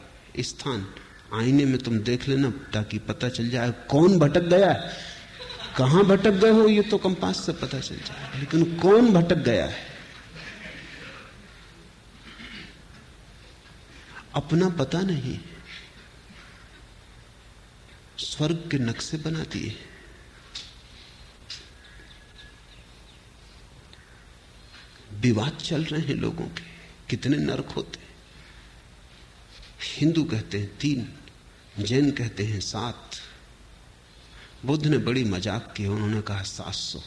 स्थान, आईने में तुम देख लेना ताकि पता चल जाए कौन भटक गया है। कहां भटक गए हो ये तो कंपास से पता चल जाए, लेकिन कौन भटक गया है अपना पता नहीं। स्वर्ग के नक्शे बना दिए। विवाद चल रहे हैं लोगों के, कितने नरक होते। हिंदू कहते हैं 3, जैन कहते हैं 7। बुद्ध ने बड़ी मजाक की, उन्होंने कहा 700।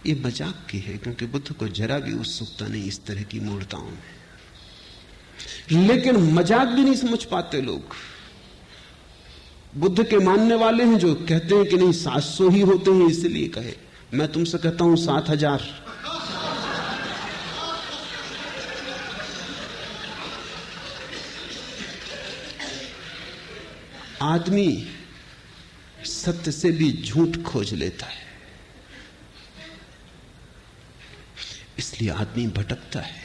ये मजाक की है, क्योंकि बुद्ध को जरा भी उत्सुकता नहीं इस तरह की मूर्ताओं में। लेकिन मजाक भी नहीं समझ पाते लोग। बुद्ध के मानने वाले हैं जो कहते हैं कि नहीं 700 ही होते हैं, इसलिए कहे। मैं तुमसे कहता हूं 7000। आदमी सत्य से भी झूठ खोज लेता है, इसलिए आदमी भटकता है।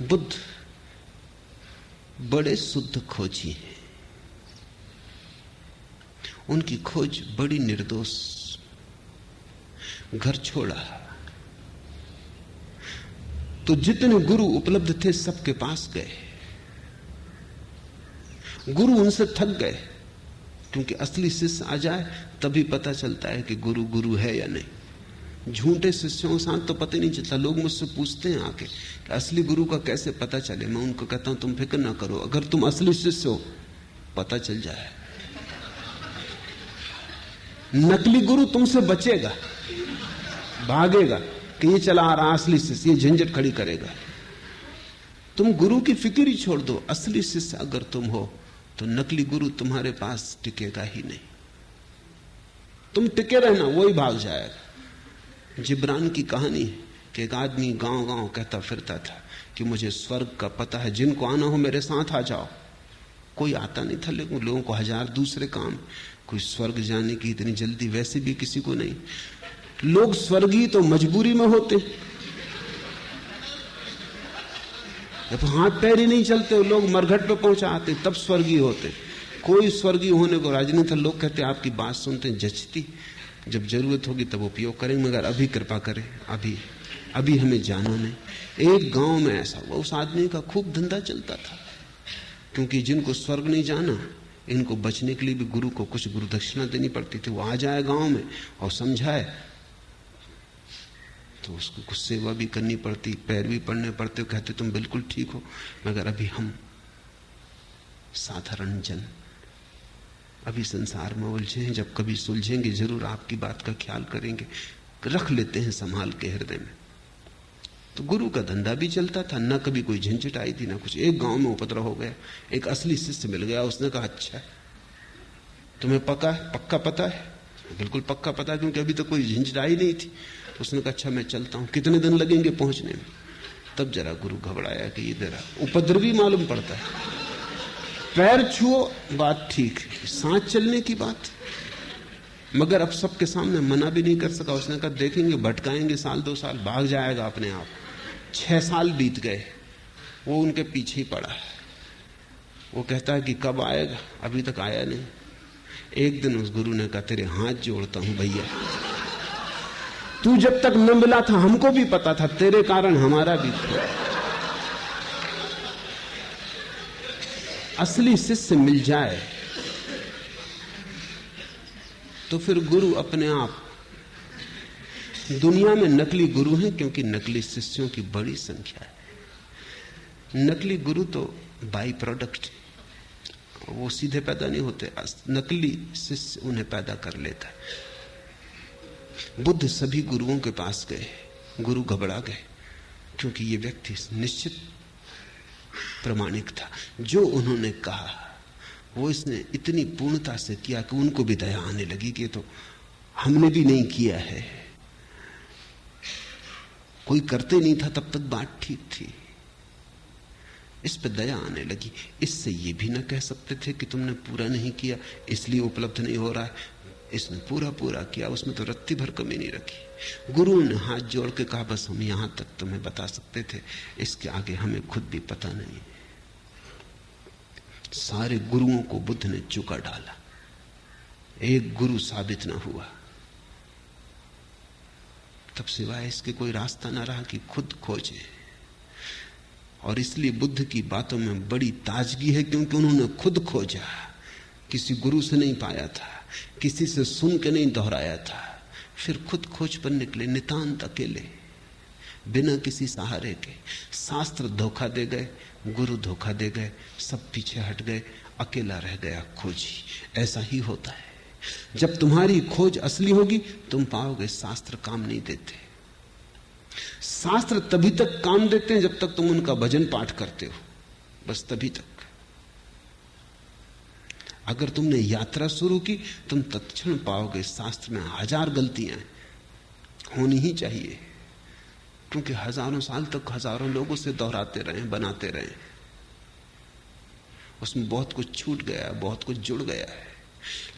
बुद्ध बड़े शुद्ध खोजी हैं, उनकी खोज बड़ी निर्दोष। घर छोड़ा तो जितने गुरु उपलब्ध थे सबके पास गए। गुरु उनसे थक गए, क्योंकि असली शिष्य आ जाए तभी पता चलता है कि गुरु गुरु है या नहीं। झूठे शिष्यों के साथ तो पता नहीं चलता। लोग मुझसे पूछते हैं आके कि असली गुरु का कैसे पता चले। मैं उनको कहता हूं तुम फिक्र ना करो, अगर तुम असली शिष्य हो पता चल जाए। नकली गुरु तुमसे बचेगा, भागेगा कि ये चला आ रहा असली शिष्य, ये झंझट खड़ी करेगा। तुम गुरु की फिक्र ही छोड़ दो। असली शिष्य अगर तुम हो तो नकली गुरु तुम्हारे पास टिकेगा ही नहीं। तुम टिके रहना, वही भाग जाएगा। जिब्रान की कहानी है कि एक आदमी गांव गांव कहता फिरता था कि मुझे स्वर्ग का पता है, जिनको आना हो मेरे साथ आ जाओ। कोई आता नहीं था, लेकिन लोगों को 1000 दूसरे काम। कोई स्वर्ग जाने की इतनी जल्दी वैसे भी किसी को नहीं। लोग स्वर्गीय तो मजबूरी में होते। जब हाथ पैर ही नहीं चलते, लोग मरघट पे पहुंचा आते तब स्वर्गीय होते। कोई स्वर्गीय होने को राजी नहीं था। लोग कहते आपकी बात सुनते हैं जचती, जब जरूरत होगी तब उपयोग करेंगे, मगर अभी कृपा करें, अभी हमें जाना नहीं। एक गांव में ऐसा हुआ, उस आदमी का खूब धंधा चलता था, क्योंकि जिनको स्वर्ग नहीं जाना, इनको बचने के लिए भी गुरु को कुछ गुरु दक्षिणा देनी पड़ती थी। वो आ जाए गांव में और समझाए तो उसको कुछ सेवा भी करनी पड़ती, पैर भी पड़ने पड़ते। कहते तुम बिल्कुल ठीक हो, मगर अभी हम साधारण जन अभी संसार में उलझे हैं, जब कभी सुलझेंगे जरूर आपकी बात का ख्याल करेंगे, रख लेते हैं संभाल के हृदय में। तो गुरु का धंधा भी चलता था, ना कभी कोई झंझट आई थी ना कुछ। एक गांव में उपद्रव हो गया, एक असली शिष्य मिल गया। उसने कहा अच्छा तुम्हें पक्का पता है? बिल्कुल पक्का पता, क्योंकि अभी तक कोई झंझट आई नहीं थी। उसने कहा अच्छा मैं चलता हूं, कितने दिन लगेंगे पहुंचने में? तब जरा गुरु घबराया कि ये जरा उपद्रवी मालूम पड़ता है। पैर छुओ बात ठीक, सांस चलने की बात, मगर अब सबके सामने मना भी नहीं कर सका। उसने कहा देखेंगे, भटकाएंगे 1-2 साल, भाग जाएगा अपने आप। 6 साल बीत गए, वो उनके पीछे ही पड़ा है। वो कहता है कि कब आएगा, अभी तक आया नहीं। एक दिन उस गुरु ने कहा तेरे हाथ जोड़ता हूं भैया, तू जब तक न मिला था हमको भी पता था, तेरे कारण हमारा भी था। असली शिष्य मिल जाए तो फिर गुरु अपने आप। दुनिया में नकली गुरु हैं क्योंकि नकली शिष्यों की बड़ी संख्या है। नकली गुरु तो बाई प्रोडक्ट, वो सीधे पैदा नहीं होते, नकली शिष्य उन्हें पैदा कर लेता है। बुद्ध सभी गुरुओं के पास गए, गुरु घबरा गए, क्योंकि ये व्यक्ति निश्चित प्रामाणिक था। जो उन्होंने कहा वो इसने इतनी पूर्णता से किया कि उनको भी दया आने लगी कि तो हमने भी नहीं किया है। कोई करते नहीं था तब तक बात ठीक थी, इस पे दया आने लगी। इससे ये भी ना कह सकते थे कि तुमने पूरा नहीं किया इसलिए उपलब्ध नहीं हो रहा है। इसने पूरा किया, उसमें तो रत्ती भर कमी नहीं रखी। गुरु ने हाथ जोड़ के कहा बस हम यहां तक तुम्हें बता सकते थे, इसके आगे हमें खुद भी पता नहीं। सारे गुरुओं को बुद्ध ने चुका डाला, एक गुरु साबित ना हुआ। तब सिवाय इसके कोई रास्ता ना रहा कि खुद खोजे। और इसलिए बुद्ध की बातों में बड़ी ताजगी है, क्योंकि उन्होंने खुद खोजा, किसी गुरु से नहीं पाया था, किसी से सुन के नहीं दोहराया था, फिर खुद खोज पर निकले, नितांत अकेले, बिना किसी सहारे के। शास्त्र धोखा दे गए, गुरु धोखा दे गए, सब पीछे हट गए, अकेला रह गया खोजी। ऐसा ही होता है, जब तुम्हारी खोज असली होगी तुम पाओगे शास्त्र काम नहीं देते। शास्त्र तभी तक काम देते हैं जब तक तुम उनका भजन पाठ करते हो, बस तभी तक। अगर तुमने यात्रा शुरू की तुम तत्क्षण पाओगे शास्त्र में 1000 गलतियां होनी ही चाहिए, क्योंकि हजारों साल तक हजारों लोगों से दोहराते रहे, बनाते रहे, उसमें बहुत कुछ छूट गया, बहुत कुछ जुड़ गया है।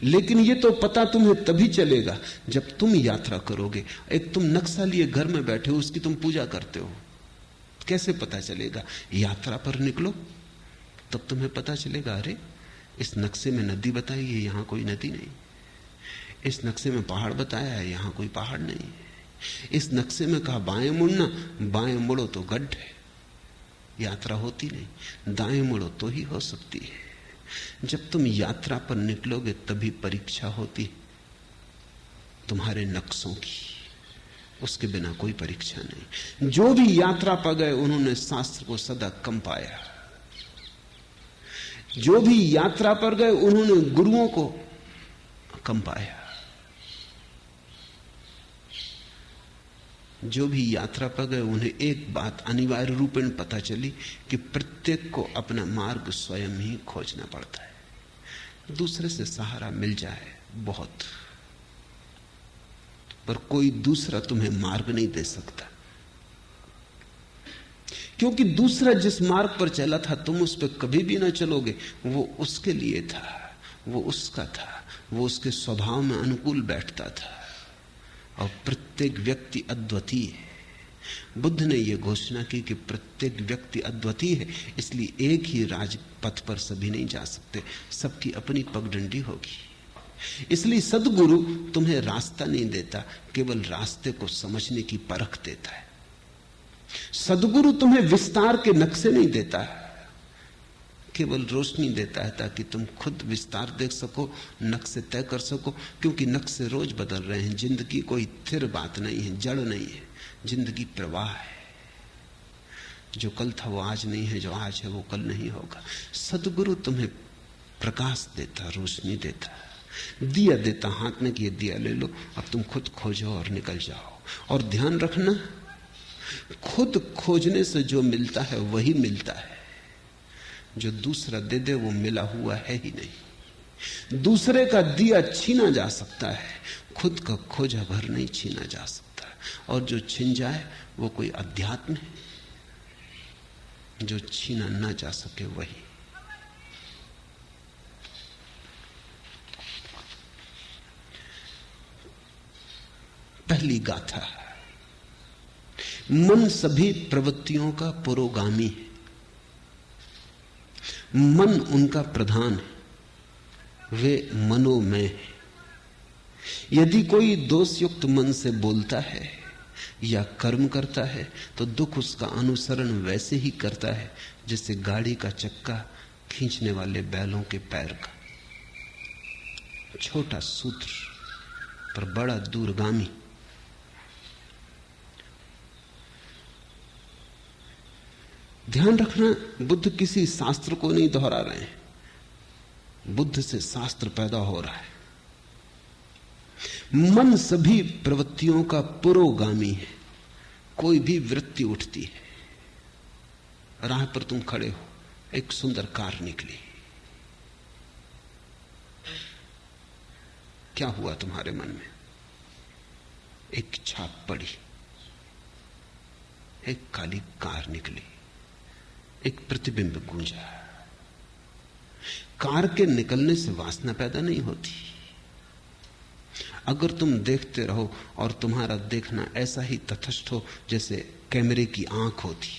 लेकिन ये तो पता तुम्हें तभी चलेगा जब तुम यात्रा करोगे। एक तुम नक्शा लिए घर में बैठे हो, उसकी तुम पूजा करते हो, कैसे पता चलेगा? यात्रा पर निकलो तब तुम्हें पता चलेगा, अरे इस नक्शे में नदी बताई है, यहां कोई नदी नहीं। इस नक्शे में पहाड़ बताया है, यहां कोई पहाड़ नहीं। इस नक्शे में कहा बाएं मुड़ना, बाएं मुड़ो तो गड्ढ है, यात्रा होती नहीं। दाएं मुड़ो तो ही हो सकती है। जब तुम यात्रा पर निकलोगे तभी परीक्षा होती तुम्हारे नक्शों की, उसके बिना कोई परीक्षा नहीं। जो भी यात्रा पर गए उन्होंने शास्त्र को सदा कम पाया, जो भी यात्रा पर गए उन्होंने गुरुओं को कम पाया। जो भी यात्रा पर गए उन्हें एक बात अनिवार्य रूपेण पता चली कि प्रत्येक को अपना मार्ग स्वयं ही खोजना पड़ता है। दूसरे से सहारा मिल जाए बहुत, पर कोई दूसरा तुम्हें मार्ग नहीं दे सकता, क्योंकि दूसरा जिस मार्ग पर चला था तुम उस पर कभी भी ना चलोगे। वो उसके लिए था, वो उसका था, वो उसके स्वभाव में अनुकूल बैठता था। और प्रत्येक व्यक्ति अद्वितीय है, बुद्ध ने यह घोषणा की कि प्रत्येक व्यक्ति अद्वितीय है, इसलिए एक ही राजपथ पर सभी नहीं जा सकते, सबकी अपनी पगडंडी होगी। इसलिए सद्गुरु तुम्हें रास्ता नहीं देता, केवल रास्ते को समझने की परख देता है। सद्गुरु तुम्हें विस्तार के नक्शे नहीं देता, केवल रोशनी देता है ताकि तुम खुद विस्तार देख सको, नक्शे तय कर सको। क्योंकि नक्शे रोज बदल रहे हैं। जिंदगी कोई स्थिर बात नहीं है, जड़ नहीं है। जिंदगी प्रवाह है। जो कल था वो आज नहीं है, जो आज है वो कल नहीं होगा। सद्गुरु तुम्हें प्रकाश देता, रोशनी देता, दिया देता हाथ में कि ये दिया ले लो, अब तुम खुद खोजो और निकल जाओ। और ध्यान रखना, खुद खोजने से जो मिलता है वही मिलता है। जो दूसरा दे दे वो मिला हुआ है ही नहीं। दूसरे का दिया छीना जा सकता है, खुद का खोजा भर नहीं छीना जा सकता। और जो छिन जाए वो कोई अध्यात्म है, जो छीना ना जा सके वही। पहली गाथा, मन सभी प्रवृत्तियों का पुरोगामी है। मन उनका प्रधान है, वे मनोमय है। यदि कोई दोषयुक्त मन से बोलता है या कर्म करता है तो दुख उसका अनुसरण वैसे ही करता है जैसे गाड़ी का चक्का खींचने वाले बैलों के पैर का। छोटा सूत्र पर बड़ा दूरगामी। ध्यान रखना, बुद्ध किसी शास्त्र को नहीं दोहरा रहे हैं, बुद्ध से शास्त्र पैदा हो रहा है। मन सभी प्रवृत्तियों का पुरोगामी है। कोई भी वृत्ति उठती है। राह पर तुम खड़े हो, एक सुंदर कार निकली, क्या हुआ तुम्हारे मन में? एक छाप पड़ी, एक काली कार निकली, एक प्रतिबिंब गूंजा। कार के निकलने से वासना पैदा नहीं होती। अगर तुम देखते रहो और तुम्हारा देखना ऐसा ही तटस्थ हो जैसे कैमरे की आंख होती,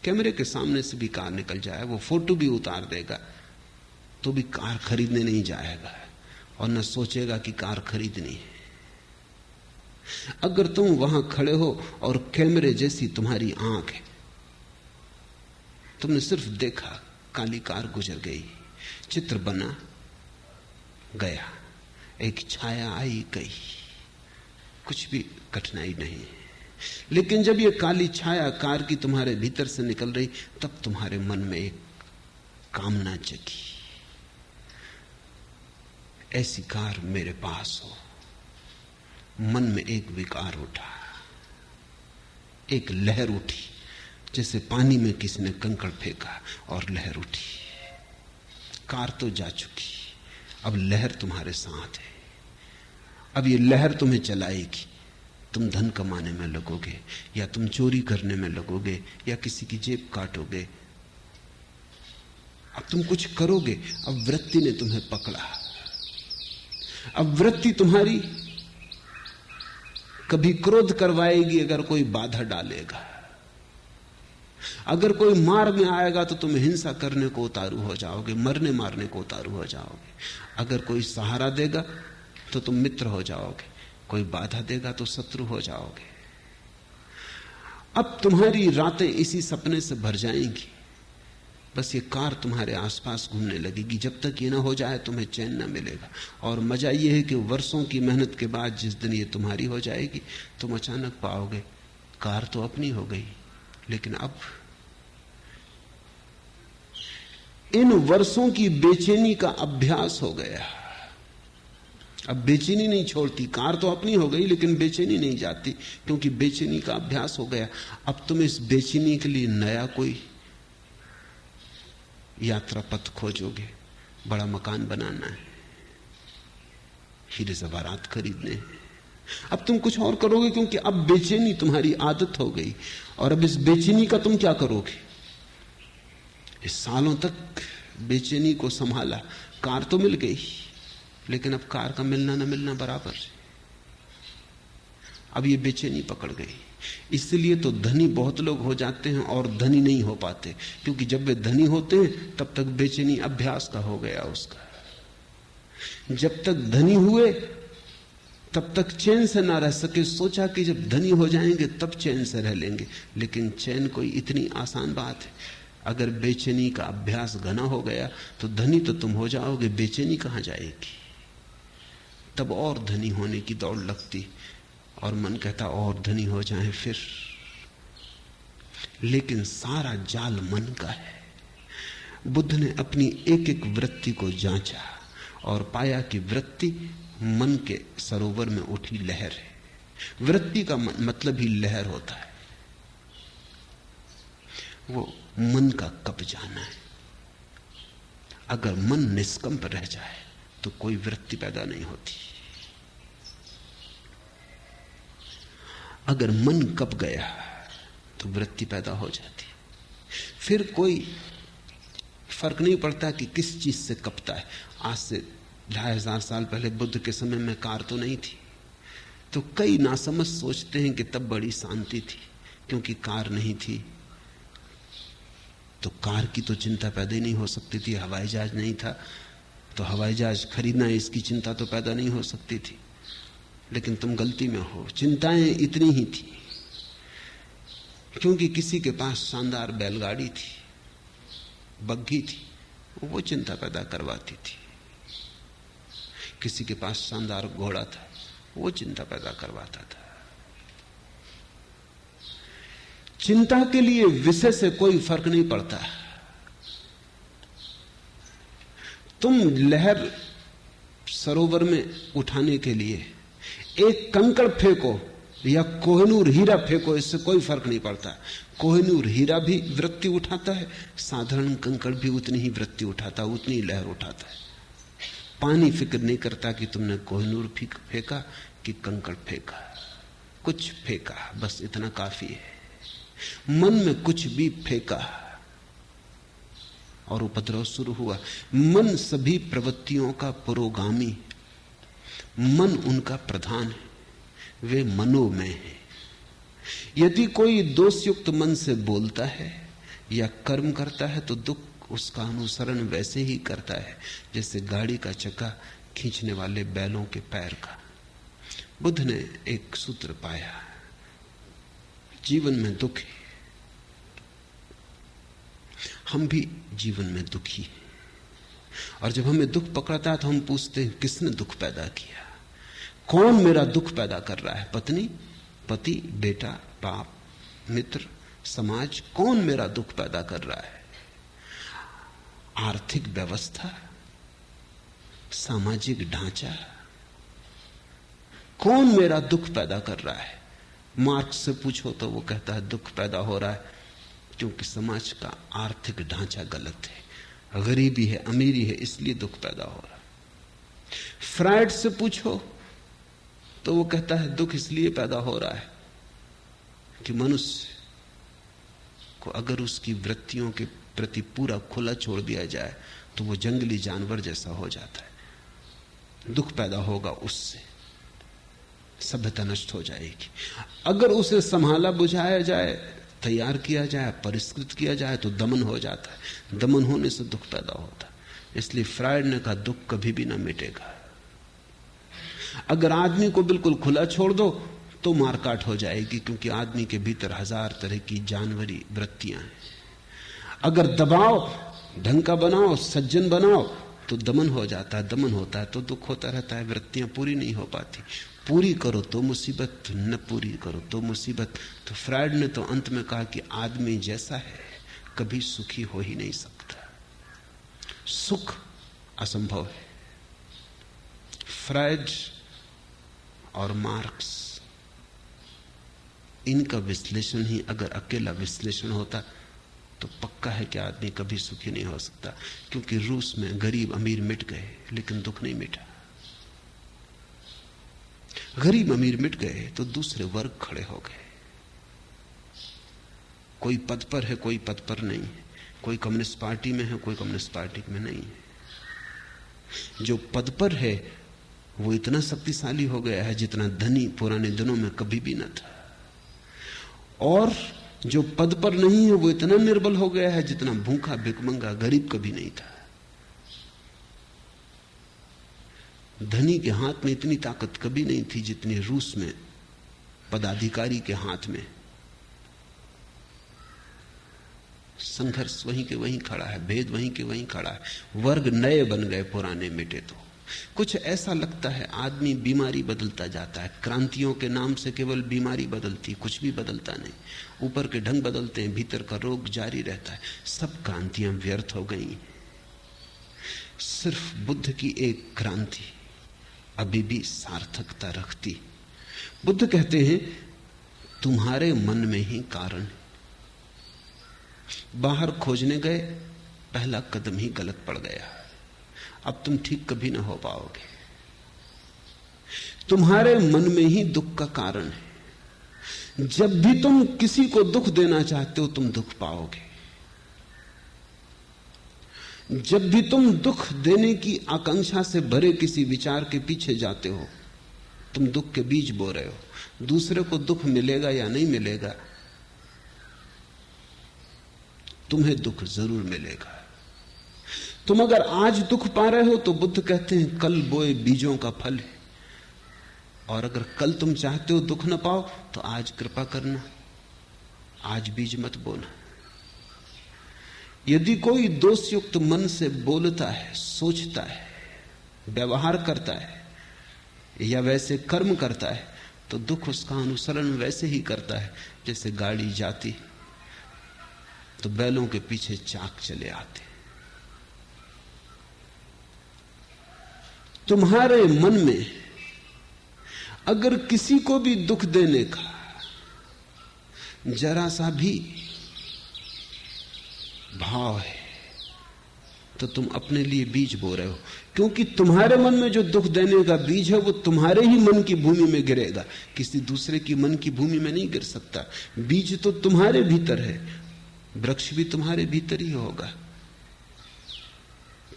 कैमरे के सामने से भी कार निकल जाए, वो फोटो भी उतार देगा, तो भी कार खरीदने नहीं जाएगा और न सोचेगा कि कार खरीदनी है। अगर तुम वहां खड़े हो और कैमरे जैसी तुम्हारी आंख है, तुमने सिर्फ देखा, काली कार गुजर गई, चित्र बना गया, एक छाया आई गई, कुछ भी कठिनाई नहीं। लेकिन जब ये काली छाया कार की तुम्हारे भीतर से निकल रही, तब तुम्हारे मन में एक कामना जगी, ऐसी कार मेरे पास हो। मन में एक विकार उठा, एक लहर उठी, जैसे पानी में किसी ने कंकड़ फेंका और लहर उठी। कार तो जा चुकी, अब लहर तुम्हारे साथ है। अब ये लहर तुम्हें चलाएगी। तुम धन कमाने में लगोगे, या तुम चोरी करने में लगोगे, या किसी की जेब काटोगे। अब तुम कुछ करोगे। अब वृत्ति ने तुम्हें पकड़ा। अब वृत्ति तुम्हारी कभी क्रोध करवाएगी अगर कोई बाधा डालेगा। अगर कोई मार में आएगा तो तुम हिंसा करने को उतारू हो जाओगे, मरने मारने को उतारू हो जाओगे। अगर कोई सहारा देगा तो तुम मित्र हो जाओगे, कोई बाधा देगा तो शत्रु हो जाओगे। अब तुम्हारी रातें इसी सपने से भर जाएंगी। बस ये कार तुम्हारे आसपास घूमने लगेगी। जब तक ये ना हो जाए तुम्हें चैन ना मिलेगा। और मजा ये है कि वर्षों की मेहनत के बाद जिस दिन ये तुम्हारी हो जाएगी, तुम अचानक पाओगे कार तो अपनी हो गई, लेकिन अब इन वर्षों की बेचैनी का अभ्यास हो गया। अब बेचैनी नहीं छोड़ती। कार तो अपनी हो गई लेकिन बेचैनी नहीं जाती, क्योंकि बेचैनी का अभ्यास हो गया। अब तुम इस बेचैनी के लिए नया कोई यात्रा पथ खोजोगे। बड़ा मकान बनाना है, हीरे जवाहरात खरीदने हैं। अब तुम कुछ और करोगे, क्योंकि अब बेचैनी तुम्हारी आदत हो गई। और अब इस बेचैनी का तुम क्या करोगे? इस सालों तक बेचैनी को संभाला, कार तो मिल गई, लेकिन अब कार का मिलना न मिलना बराबर है। अब ये बेचैनी पकड़ गई। इसलिए तो धनी बहुत लोग हो जाते हैं और धनी नहीं हो पाते, क्योंकि जब वे धनी होते हैं तब तक बेचैनी अभ्यास का हो गया उसका। जब तक धनी हुए तब तक चैन से ना रह सके, सोचा कि जब धनी हो जाएंगे तब चैन से रह लेंगे, लेकिन चैन कोई इतनी आसान बात है? अगर बेचैनी का अभ्यास घना हो गया तो धनी तो तुम हो जाओगे, बेचैनी कहां जाएगी? तब और धनी होने की दौड़ लगती और मन कहता और धनी हो जाएं फिर। लेकिन सारा जाल मन का है। बुद्ध ने अपनी एक एक वृत्ति को जांचा और पाया कि वृत्ति मन के सरोवर में उठी लहर है। वृत्ति का मतलब ही लहर होता है। वो मन का कब जाना है। अगर मन निष्कंप रह जाए तो कोई वृत्ति पैदा नहीं होती। अगर मन कब गया तो वृत्ति पैदा हो जाती। फिर कोई फर्क नहीं पड़ता कि किस चीज से कपता है। आज से 2500 साल पहले बुद्ध के समय में कार तो नहीं थी, तो कई नासमझ सोचते हैं कि तब बड़ी शांति थी क्योंकि कार नहीं थी। तो कार की तो चिंता पैदा ही नहीं हो सकती थी। हवाई जहाज नहीं था तो हवाई जहाज खरीदना, इसकी चिंता तो पैदा नहीं हो सकती थी। लेकिन तुम गलती में हो, चिंताएं इतनी ही थी क्योंकि किसी के पास शानदार बैलगाड़ी थी, बग्घी थी, वो चिंता पैदा करवाती थी। किसी के पास शानदार घोड़ा था, वो चिंता पैदा करवाता था। चिंता के लिए विषय से कोई फर्क नहीं पड़ता। तुम लहर सरोवर में उठाने के लिए एक कंकड़ फेंको या कोहिनूर हीरा फेंको, इससे कोई फर्क नहीं पड़ता। कोहिनूर हीरा भी वृत्ति उठाता है, साधारण कंकड़ भी उतनी ही वृत्ति उठाता, उतनी लहर उठाता है। पानी फिक्र नहीं करता कि तुमने कोहिनूर फेंका कि कंकड़ फेंका, कुछ फेंका, बस इतना काफी है। मन में कुछ भी फेंका और उपद्रव शुरू हुआ। मन सभी प्रवृत्तियों का पुरोगामी, मन उनका प्रधान है, वे मनोमय है। यदि कोई दोषयुक्त मन से बोलता है या कर्म करता है तो दुख उसका अनुसरण वैसे ही करता है जैसे गाड़ी का चक्का खींचने वाले बैलों के पैर का। बुद्ध ने एक सूत्र पाया, जीवन में दुख है। हम भी जीवन में दुखी हैं और जब हमें दुख पकड़ता है तो हम पूछते हैं किसने दुख पैदा किया, कौन मेरा दुख पैदा कर रहा है? पत्नी, पति, बेटा, बाप, मित्र, समाज, कौन मेरा दुख पैदा कर रहा है? आर्थिक व्यवस्था, सामाजिक ढांचा, कौन मेरा दुख पैदा कर रहा है? मार्क्स से पूछो तो वो कहता है दुख पैदा हो रहा है क्योंकि समाज का आर्थिक ढांचा गलत है, गरीबी है, अमीरी है, इसलिए दुख पैदा हो रहा है। फ्रायड से पूछो तो वो कहता है दुख इसलिए पैदा हो रहा है कि मनुष्य को अगर उसकी वृत्तियों के प्रति पूरा खुला छोड़ दिया जाए तो वो जंगली जानवर जैसा हो जाता है। दुख पैदा होगा उससे, सभ्यता नष्ट हो जाएगी। अगर उसे संभाला बुझाया जाए, तैयार किया जाए, परिष्कृत किया जाए तो दमन हो जाता है। दमन होने से दुख पैदा होता है। इसलिए फ्रायड ने कहा दुख कभी भी ना मिटेगा। अगर आदमी को बिल्कुल खुला छोड़ दो तो मारकाट हो जाएगी क्योंकि आदमी के भीतर 1000 तरह की जानवरी वृत्तियां हैं। अगर दबाओ, ढंग का बनाओ, सज्जन बनाओ तो दमन हो जाता है। दमन होता है तो दुख होता रहता है, वृत्तियां पूरी नहीं हो पाती। पूरी करो तो मुसीबत, न पूरी करो तो मुसीबत। तो फ्रायड ने तो अंत में कहा कि आदमी जैसा है कभी सुखी हो ही नहीं सकता, सुख असंभव है। फ्रायड और मार्क्स, इनका विश्लेषण ही अगर अकेला विश्लेषण होता तो पक्का है कि आदमी कभी सुखी नहीं हो सकता, क्योंकि रूस में गरीब अमीर मिट गए लेकिन दुख नहीं मिटा। गरीब अमीर मिट गए तो दूसरे वर्ग खड़े हो गए। कोई पद पर है, कोई पद पर नहीं है, कोई कम्युनिस्ट पार्टी में है, कोई कम्युनिस्ट पार्टी में नहीं है। जो पद पर है वो इतना शक्तिशाली हो गया है जितना धनी पुराने दिनों में कभी भी न था। और जो पद पर नहीं है वो इतना निर्बल हो गया है जितना भूखा भिखमंगा गरीब कभी नहीं था। धनी के हाथ में इतनी ताकत कभी नहीं थी जितनी रूस में पदाधिकारी के हाथ में। संघर्ष वहीं के वहीं खड़ा है, भेद वहीं के वहीं खड़ा है। वर्ग नए बन गए, पुराने मिटे। तो कुछ ऐसा लगता है आदमी बीमारी बदलता जाता है। क्रांतियों के नाम से केवल बीमारी बदलती, कुछ भी बदलता नहीं। ऊपर के ढंग बदलते हैं, भीतर का रोग जारी रहता है। सब क्रांतियां व्यर्थ हो गई। सिर्फ बुद्ध की एक क्रांति अभी भी सार्थकता रखती। बुद्ध कहते हैं तुम्हारे मन में ही कारण है। बाहर खोजने गए, पहला कदम ही गलत पड़ गया। अब तुम ठीक कभी ना हो पाओगे। तुम्हारे मन में ही दुख का कारण है। जब भी तुम किसी को दुख देना चाहते हो तुम दुख पाओगे। जब भी तुम दुख देने की आकांक्षा से भरे किसी विचार के पीछे जाते हो तुम दुख के बीज बो रहे हो। दूसरे को दुख मिलेगा या नहीं मिलेगा, तुम्हें दुख जरूर मिलेगा। तुम अगर आज दुख पा रहे हो तो बुद्ध कहते हैं कल बोए बीजों का फल है। और अगर कल तुम चाहते हो दुख न पाओ तो आज कृपा करना, आज बीज मत बोना। यदि कोई दोषयुक्त मन से बोलता है, सोचता है, व्यवहार करता है या वैसे कर्म करता है तो दुख उसका अनुसरण वैसे ही करता है जैसे गाड़ी जाती तो बैलों के पीछे चाक चले आते। तुम्हारे मन में अगर किसी को भी दुख देने का जरा सा भी भाव है तो तुम अपने लिए बीज बो रहे हो। क्योंकि तुम्हारे मन में जो दुख देने का बीज है वो तुम्हारे ही मन की भूमि में गिरेगा, किसी दूसरे की मन की भूमि में नहीं गिर सकता। बीज तो तुम्हारे भीतर है, वृक्ष भी तुम्हारे भीतर ही होगा,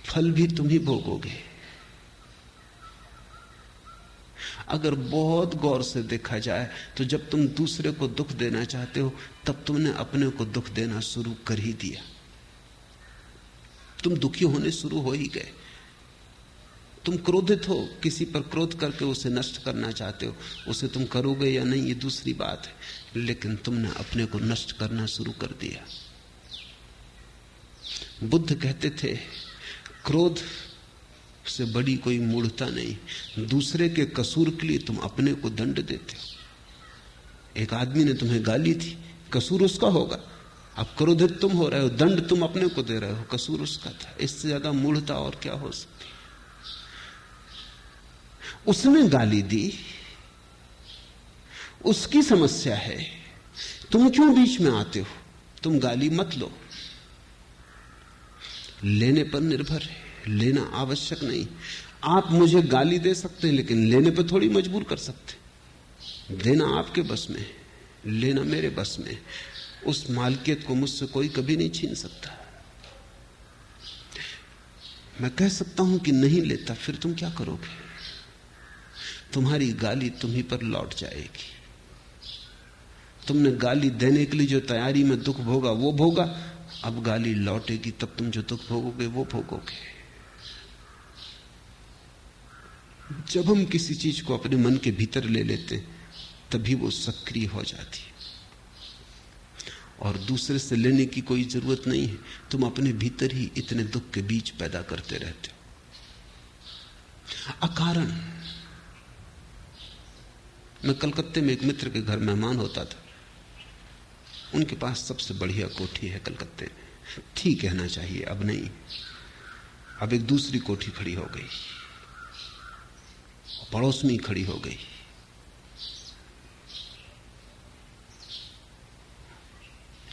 फल भी तुम ही भोगोगे। अगर बहुत गौर से देखा जाए तो जब तुम दूसरे को दुख देना चाहते हो तब तुमने अपने को दुख देना शुरू कर ही दिया। तुम दुखी होने शुरू हो ही गए। तुम क्रोधित हो, किसी पर क्रोध करके उसे नष्ट करना चाहते हो, उसे तुम करोगे या नहीं ये दूसरी बात है, लेकिन तुमने अपने को नष्ट करना शुरू कर दिया। बुद्ध कहते थे क्रोध से बड़ी कोई मूढ़ता नहीं। दूसरे के कसूर के लिए तुम अपने को दंड देते हो। एक आदमी ने तुम्हें गाली थी, कसूर उसका होगा, अब क्रोधित तुम हो रहे हो, दंड तुम अपने को दे रहे हो, कसूर उसका था। इससे ज्यादा मूढ़ता और क्या हो सकती। उसने गाली दी, उसकी समस्या है, तुम क्यों बीच में आते हो। तुम गाली मत लो, लेने पर निर्भर है, लेना आवश्यक नहीं। आप मुझे गाली दे सकते हैं लेकिन लेने पर थोड़ी मजबूर कर सकते। देना आपके बस में, लेना मेरे बस में। उस मालकियत को मुझसे कोई कभी नहीं छीन सकता। मैं कह सकता हूं कि नहीं लेता, फिर तुम क्या करोगे। तुम्हारी गाली तुम्ही पर लौट जाएगी। तुमने गाली देने के लिए जो तैयारी में दुख भोगा वो भोगा, अब गाली लौटेगी तब तुम जो दुख भोगोगे वो भोगोगे। जब हम किसी चीज को अपने मन के भीतर ले लेते हैं तभी वो सक्रिय हो जाती है और दूसरे से लेने की कोई जरूरत नहीं है। तुम अपने भीतर ही इतने दुख के बीज पैदा करते रहते हो अकारण। मैं कलकत्ते में एक मित्र के घर मेहमान होता था। उनके पास सबसे बढ़िया कोठी है कलकत्ते में, थी कहना चाहिए, अब नहीं। अब एक दूसरी कोठी खड़ी हो गई, पड़ोस में ही खड़ी हो गई।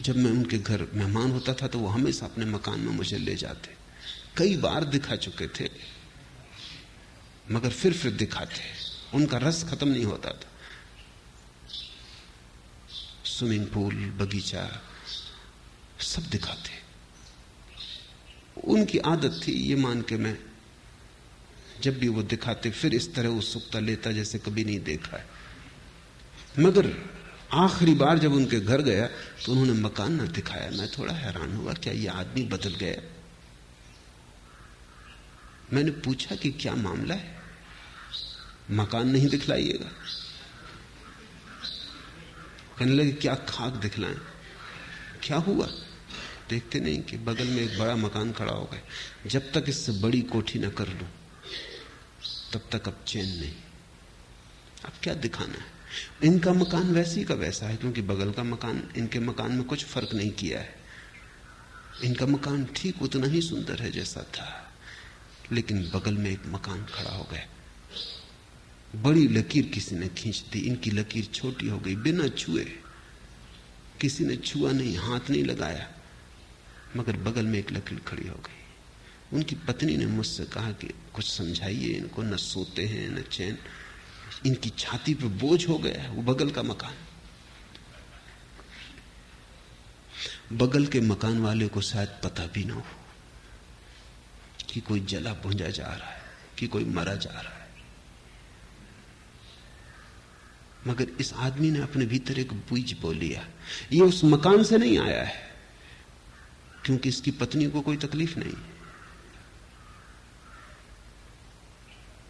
जब मैं उनके घर मेहमान होता था तो वो हमेशा अपने मकान में मुझे ले जाते। कई बार दिखा चुके थे मगर फिर दिखाते। उनका रस खत्म नहीं होता था। स्विमिंग पूल, बगीचा सब दिखाते। उनकी आदत थी, ये मान के मैं जब भी वो दिखाते फिर इस तरह उत्सुकता लेता जैसे कभी नहीं देखा है। मगर आखिरी बार जब उनके घर गया तो उन्होंने मकान ना दिखाया। मैं थोड़ा हैरान हुआ, क्या यह आदमी बदल गया? मैंने पूछा कि क्या मामला है, मकान नहीं दिखलाइएगा? कहने लगे क्या खाक दिखलाएं, क्या हुआ? देखते नहीं कि बगल में एक बड़ा मकान खड़ा हो गया। जब तक इससे बड़ी कोठी न कर लूं तब तक अब चैन नहीं। अब क्या दिखाना है? इनका मकान वैसी का वैसा है, क्योंकि बगल का मकान इनके मकान में कुछ फर्क नहीं किया है। इनका मकान ठीक उतना ही सुंदर है जैसा था, लेकिन बगल में एक मकान खड़ा हो गया। बड़ी लकीर किसी ने खींच दी, इनकी लकीर छोटी हो गई बिना छुए। किसी ने छुआ नहीं, हाथ नहीं लगाया, मगर बगल में एक लकीर खड़ी हो गई। उनकी पत्नी ने मुझसे कहा कि कुछ समझाइए इनको, न सोते हैं न चैन, इनकी छाती पे बोझ हो गया है वो बगल का मकान। बगल के मकान वाले को शायद पता भी ना हो कि कोई जला भुंजा जा रहा है, कि कोई मरा जा रहा है, मगर इस आदमी ने अपने भीतर एक बीज बो लिया। ये उस मकान से नहीं आया है, क्योंकि इसकी पत्नी को कोई तकलीफ नहीं,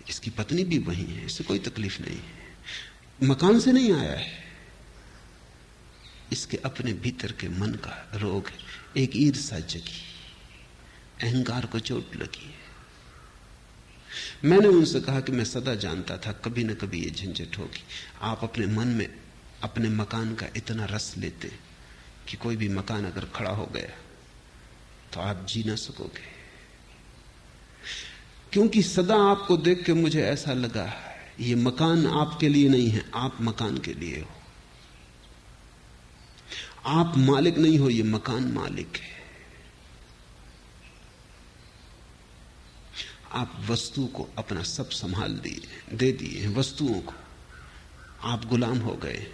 इसकी पत्नी भी वही है, इसे कोई तकलीफ नहीं है। मकान से नहीं आया है, इसके अपने भीतर के मन का रोग है। एक ईर्ष्या जगी, अहंकार को चोट लगी है। मैंने उनसे कहा कि मैं सदा जानता था कभी न कभी ये झंझट होगी। आप अपने मन में अपने मकान का इतना रस लेते कि कोई भी मकान अगर खड़ा हो गया तो आप जी ना सकोगे। क्योंकि सदा आपको देख के मुझे ऐसा लगा ये मकान आपके लिए नहीं है, आप मकान के लिए हो। आप मालिक नहीं हो, ये मकान मालिक है। आप वस्तु को अपना सब संभाल दिए, दे दिए वस्तुओं को, आप गुलाम हो गए।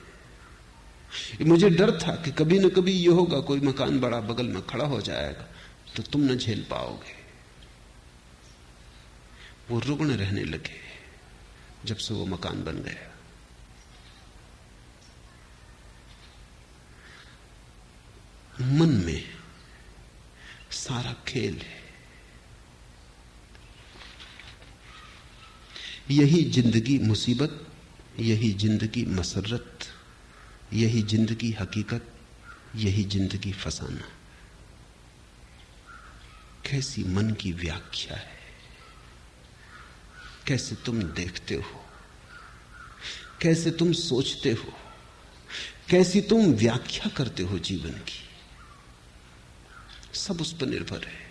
मुझे डर था कि कभी न कभी ये होगा, कोई मकान बड़ा बगल में खड़ा हो जाएगा तो तुम न झेल पाओगे। वो रुग्ण रहने लगे जब से वो मकान बन गया। मन में सारा खेल है। यही जिंदगी मुसीबत, यही जिंदगी मसरत, यही जिंदगी हकीकत, यही जिंदगी फसाना। कैसी मन की व्याख्या है, कैसे तुम देखते हो, कैसे तुम सोचते हो, कैसी तुम व्याख्या करते हो जीवन की, सब उस पर निर्भर है।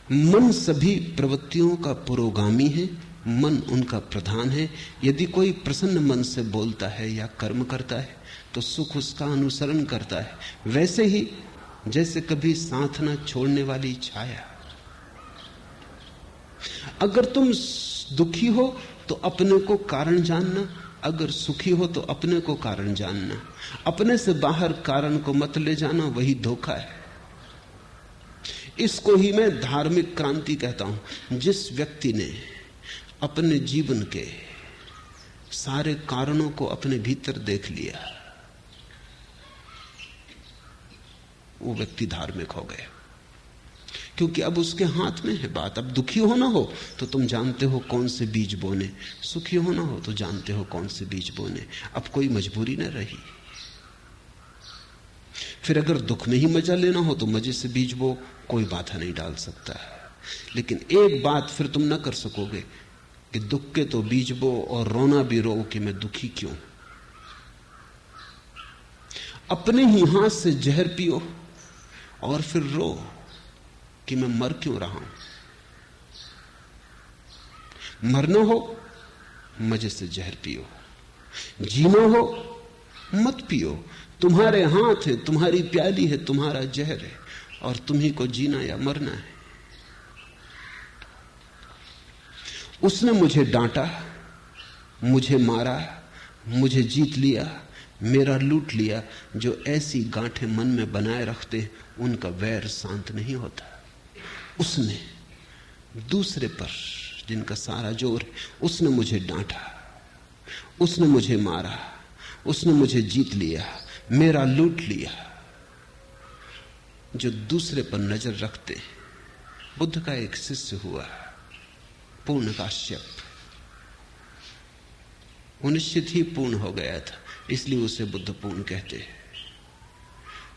मन सभी प्रवृत्तियों का पुरोगामी है, मन उनका प्रधान है। यदि कोई प्रसन्न मन से बोलता है या कर्म करता है तो सुख उसका अनुसरण करता है, वैसे ही जैसे कभी साथ न छोड़ने वाली छाया। अगर तुम दुखी हो तो अपने को कारण जानना, अगर सुखी हो तो अपने को कारण जानना। अपने से बाहर कारण को मत ले जाना, वही धोखा है। इसको ही मैं धार्मिक क्रांति कहता हूं। जिस व्यक्ति ने अपने जीवन के सारे कारणों को अपने भीतर देख लिया, वो व्यक्ति धार्मिक हो गया, क्योंकि अब उसके हाथ में है बात। अब दुखी होना हो तो तुम जानते हो कौन से बीज बोने, सुखी होना हो तो जानते हो कौन से बीज बोने। अब कोई मजबूरी न रही। फिर अगर दुख में ही मजा लेना हो तो मजे से बीज बो, कोई बाधा नहीं डाल सकता। लेकिन एक बात फिर तुम न कर सकोगे कि दुख के तो बीज बो और रोना भी रो कि मैं दुखी क्यों। अपने ही हाथ से जहर पियो और फिर रो कि मैं मर क्यों रहा हूं। मरना हो मजे से जहर पियो, जीना हो मत पियो। तुम्हारे हाथ है, तुम्हारी प्याली है, तुम्हारा जहर है, और तुम्ही को जीना या मरना है। उसने मुझे डांटा, मुझे मारा, मुझे जीत लिया, मेरा लूट लिया। जो ऐसी गांठें मन में बनाए रखते उनका वैर शांत नहीं होता। उसने दूसरे पर जिनका सारा जोर है, उसने मुझे डांटा, उसने मुझे मारा, उसने मुझे जीत लिया, मेरा लूट लिया। जो दूसरे पर नजर रखते हैं। बुद्ध का एक शिष्य हुआ पूर्णकाश्यप, वो निश्चित ही पूर्ण हो गया था, इसलिए उसे बुद्ध पूर्ण कहते हैं।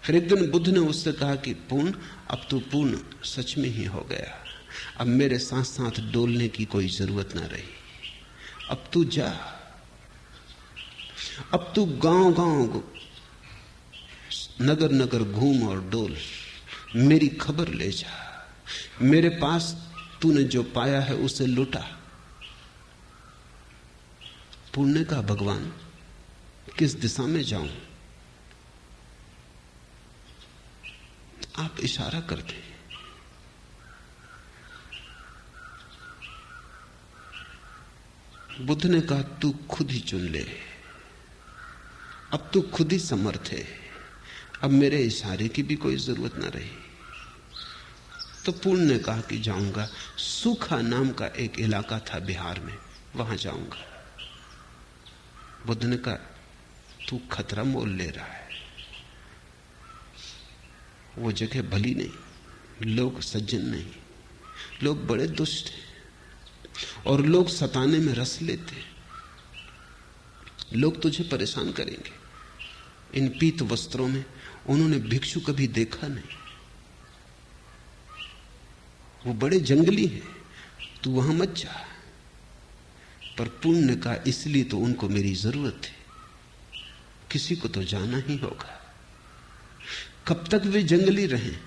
फिर एक दिन बुद्ध ने उससे कहा कि पूर्ण, अब तू पूर्ण सच में ही हो गया, अब मेरे साथ साथ डोलने की कोई जरूरत ना रही, अब तू जा, अब तू गांव गांव नगर नगर घूम और डोल, मेरी खबर ले जा, मेरे पास तूने जो पाया है उसे लुटा। पुण्य का भगवान, किस दिशा में जाऊं? आप इशारा करते हैं। बुद्ध ने कहा तू खुद ही चुन ले, अब तू खुद ही समर्थ है, अब मेरे इशारे की भी कोई जरूरत ना रही। तो पूर्ण ने कहा कि जाऊंगा। सूखा नाम का एक इलाका था बिहार में, वहां जाऊंगा। बुद्ध ने कहा तू खतरा मोल ले रहा है, वो जगह भली नहीं, लोग सज्जन नहीं, लोग बड़े दुष्ट हैं और लोग सताने में रस लेते हैं, लोग तुझे परेशान करेंगे। इन पीत वस्त्रों में उन्होंने भिक्षु कभी देखा नहीं, वो बड़े जंगली हैं, तू वहां मत जा। पर पुण्य ने कहा इसलिए तो उनको मेरी जरूरत है, किसी को तो जाना ही होगा। कब तक वे जंगली रहें,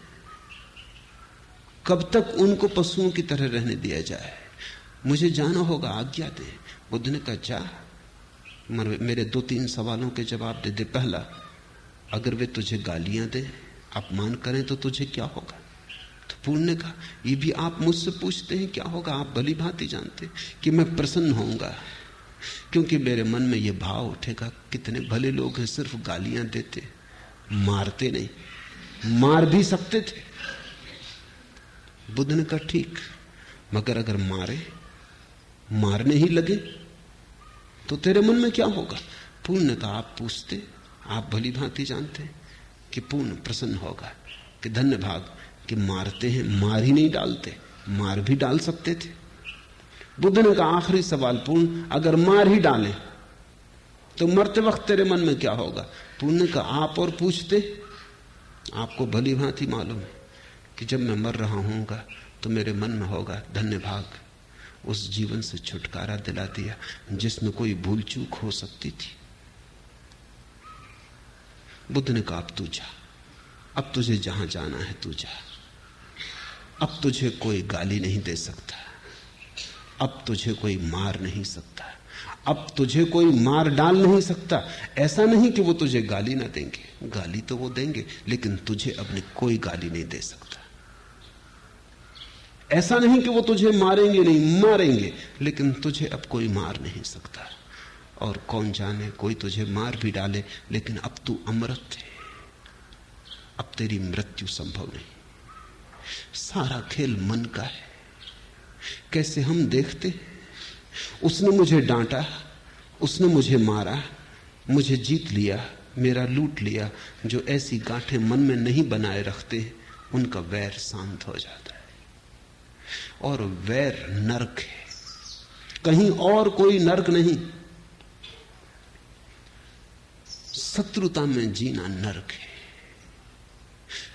कब तक उनको पशुओं की तरह रहने दिया जाए? मुझे जाना होगा, आज्ञा दे। बुद्ध ने कहा जा, मेरे 2-3 सवालों के जवाब दे दे। पहला, अगर वे तुझे गालियां दे, अपमान करें तो तुझे क्या होगा? तो पूर्ण ने कहा ये भी आप मुझसे पूछते हैं क्या होगा? आप भली भांति जानते कि मैं प्रसन्न होऊंगा, क्योंकि मेरे मन में यह भाव उठेगा कितने भले लोग हैं, सिर्फ गालियां देते, मारते नहीं। मार भी सकते थे। बुद्ध ने कहा ठीक, मगर अगर मारने ही लगे तो तेरे मन में क्या होगा? पूर्ण ने कहा आप पूछते, आप भली भांति जानते कि पूर्ण प्रसन्न होगा कि धन्य भाग कि मारते हैं, मार ही नहीं डालते, मार भी डाल सकते थे। बुद्ध ने कहा आखिरी सवाल पूर्ण, अगर मार ही डालें तो मरते वक्त तेरे मन में क्या होगा? पूर्ण ने कहा आप और पूछते, आपको भली भांति मालूम है कि जब मैं मर रहा हूंगा तो मेरे मन में होगा धन्य भाग, उस जीवन से छुटकारा दिला दिया जिसमें कोई भूल चूक हो सकती थी। बुद्ध ने कहा अब तू जा, अब तुझे जहां जाना है तू जा, अब तुझे कोई गाली नहीं दे सकता, अब तुझे कोई मार नहीं सकता, अब तुझे कोई मार डाल नहीं सकता। ऐसा नहीं कि वो तुझे गाली ना देंगे, गाली तो वो देंगे, लेकिन तुझे अपने कोई गाली नहीं दे सकता। ऐसा नहीं कि वो तुझे मारेंगे नहीं, मारेंगे, लेकिन तुझे अब कोई मार नहीं सकता। और कौन जाने कोई तुझे मार भी डाले, लेकिन अब तू अमृत है, अब तेरी मृत्यु संभव नहीं। सारा खेल मन का है। कैसे हम देखते, उसने मुझे डांटा, उसने मुझे मारा, मुझे जीत लिया, मेरा लूट लिया। जो ऐसी गांठें मन में नहीं बनाए रखते उनका वैर शांत हो जाता है। और वैर नरक है, कहीं और कोई नरक नहीं। शत्रुता में जीना नरक है।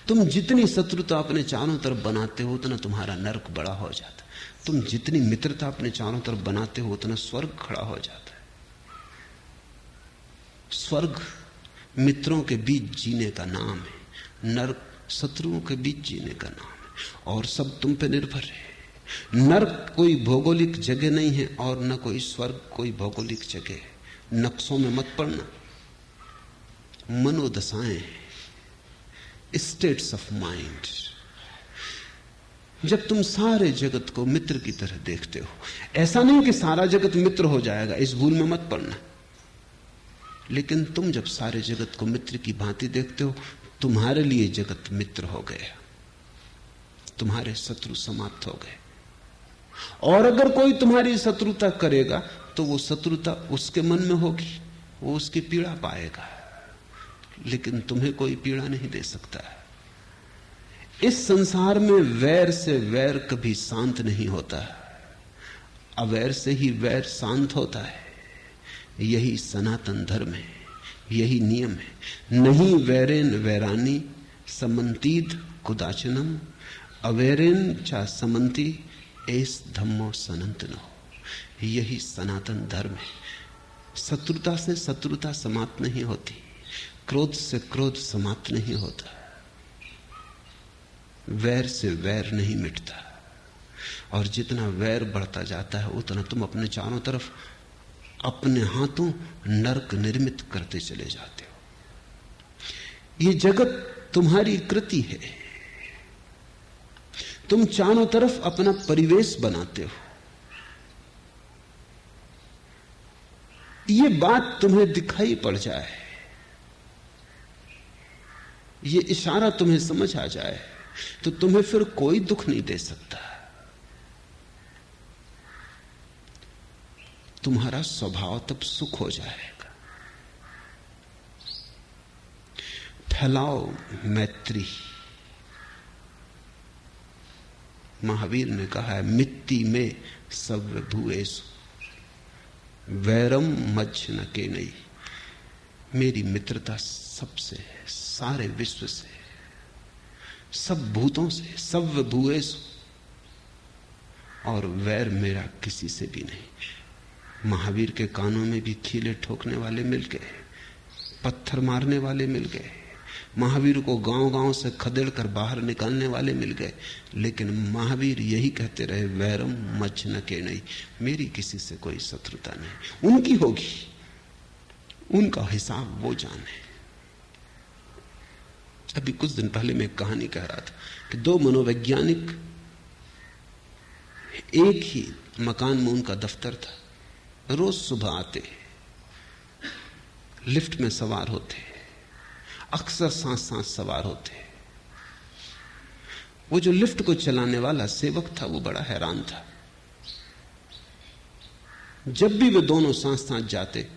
तुम जितनी शत्रुता अपने चारों तरफ बनाते हो उतना तुम्हारा नरक बड़ा हो जाता है। तुम जितनी मित्रता अपने चारों तरफ बनाते हो उतना स्वर्ग खड़ा हो जाता है। स्वर्ग मित्रों के बीच जीने का नाम है, नरक शत्रुओं के बीच जीने का नाम है। और सब तुम पे निर्भर है। नरक कोई भौगोलिक जगह नहीं है और न कोई स्वर्ग कोई भौगोलिक जगह है। नक्शों में मत पड़ना। मनोदशाएं, स्टेट्स ऑफ माइंड। जब तुम सारे जगत को मित्र की तरह देखते हो, ऐसा नहीं कि सारा जगत मित्र हो जाएगा, इस भूल में मत पड़ना। लेकिन तुम जब सारे जगत को मित्र की भांति देखते हो, तुम्हारे लिए जगत मित्र हो गया, तुम्हारे शत्रु समाप्त हो गए। और अगर कोई तुम्हारी शत्रुता करेगा तो वो शत्रुता उसके मन में होगी, वो उसकी पीड़ा पाएगा, लेकिन तुम्हें कोई पीड़ा नहीं दे सकता। इस संसार में वैर से वैर कभी शांत नहीं होता, अवैर से ही वैर शांत होता है। यही सनातन धर्म है, यही नियम है। नहीं वैरेन वैरानी समंतीद कुदाचनम, अवैरेन चा समंती एस धम्मो सनंतनो। यही सनातन धर्म है। शत्रुता से शत्रुता समाप्त नहीं होती, क्रोध से क्रोध समाप्त नहीं होता, वैर से वैर नहीं मिटता। और जितना वैर बढ़ता जाता है उतना तुम अपने चारों तरफ अपने हाथों नरक निर्मित करते चले जाते हो। ये जगत तुम्हारी कृति है, तुम चारों तरफ अपना परिवेश बनाते हो। ये बात तुम्हें दिखाई पड़ जाए, ये इशारा तुम्हें समझ आ जाए, तो तुम्हें फिर कोई दुख नहीं दे सकता। तुम्हारा स्वभाव तब सुख हो जाएगा। फैलाओ मैत्री। महावीर ने कहा है, मिट्टी में सब भूएसु वैरम मज्ज न के नहीं। मेरी मित्रता सबसे है, सारे विश्व से, सब भूतों से, सब भूएसु, और वैर मेरा किसी से भी नहीं। महावीर के कानों में भी खीले ठोकने वाले मिल गए, पत्थर मारने वाले मिल गए, महावीर को गांव-गांव से खदेड़ कर बाहर निकालने वाले मिल गए, लेकिन महावीर यही कहते रहे, वैरम मज्ज न के नहीं। मेरी किसी से कोई शत्रुता नहीं, उनकी होगी, उनका हिसाब वो जाने। अभी कुछ दिन पहले मैं एक कहानी कह रहा था कि दो मनोवैज्ञानिक, एक ही मकान में उनका दफ्तर था, रोज सुबह आते, लिफ्ट में सवार होते, अक्सर साथ साथ सवार होते। वो जो लिफ्ट को चलाने वाला सेवक था वो बड़ा हैरान था। जब भी वे दोनों साथ साथ जाते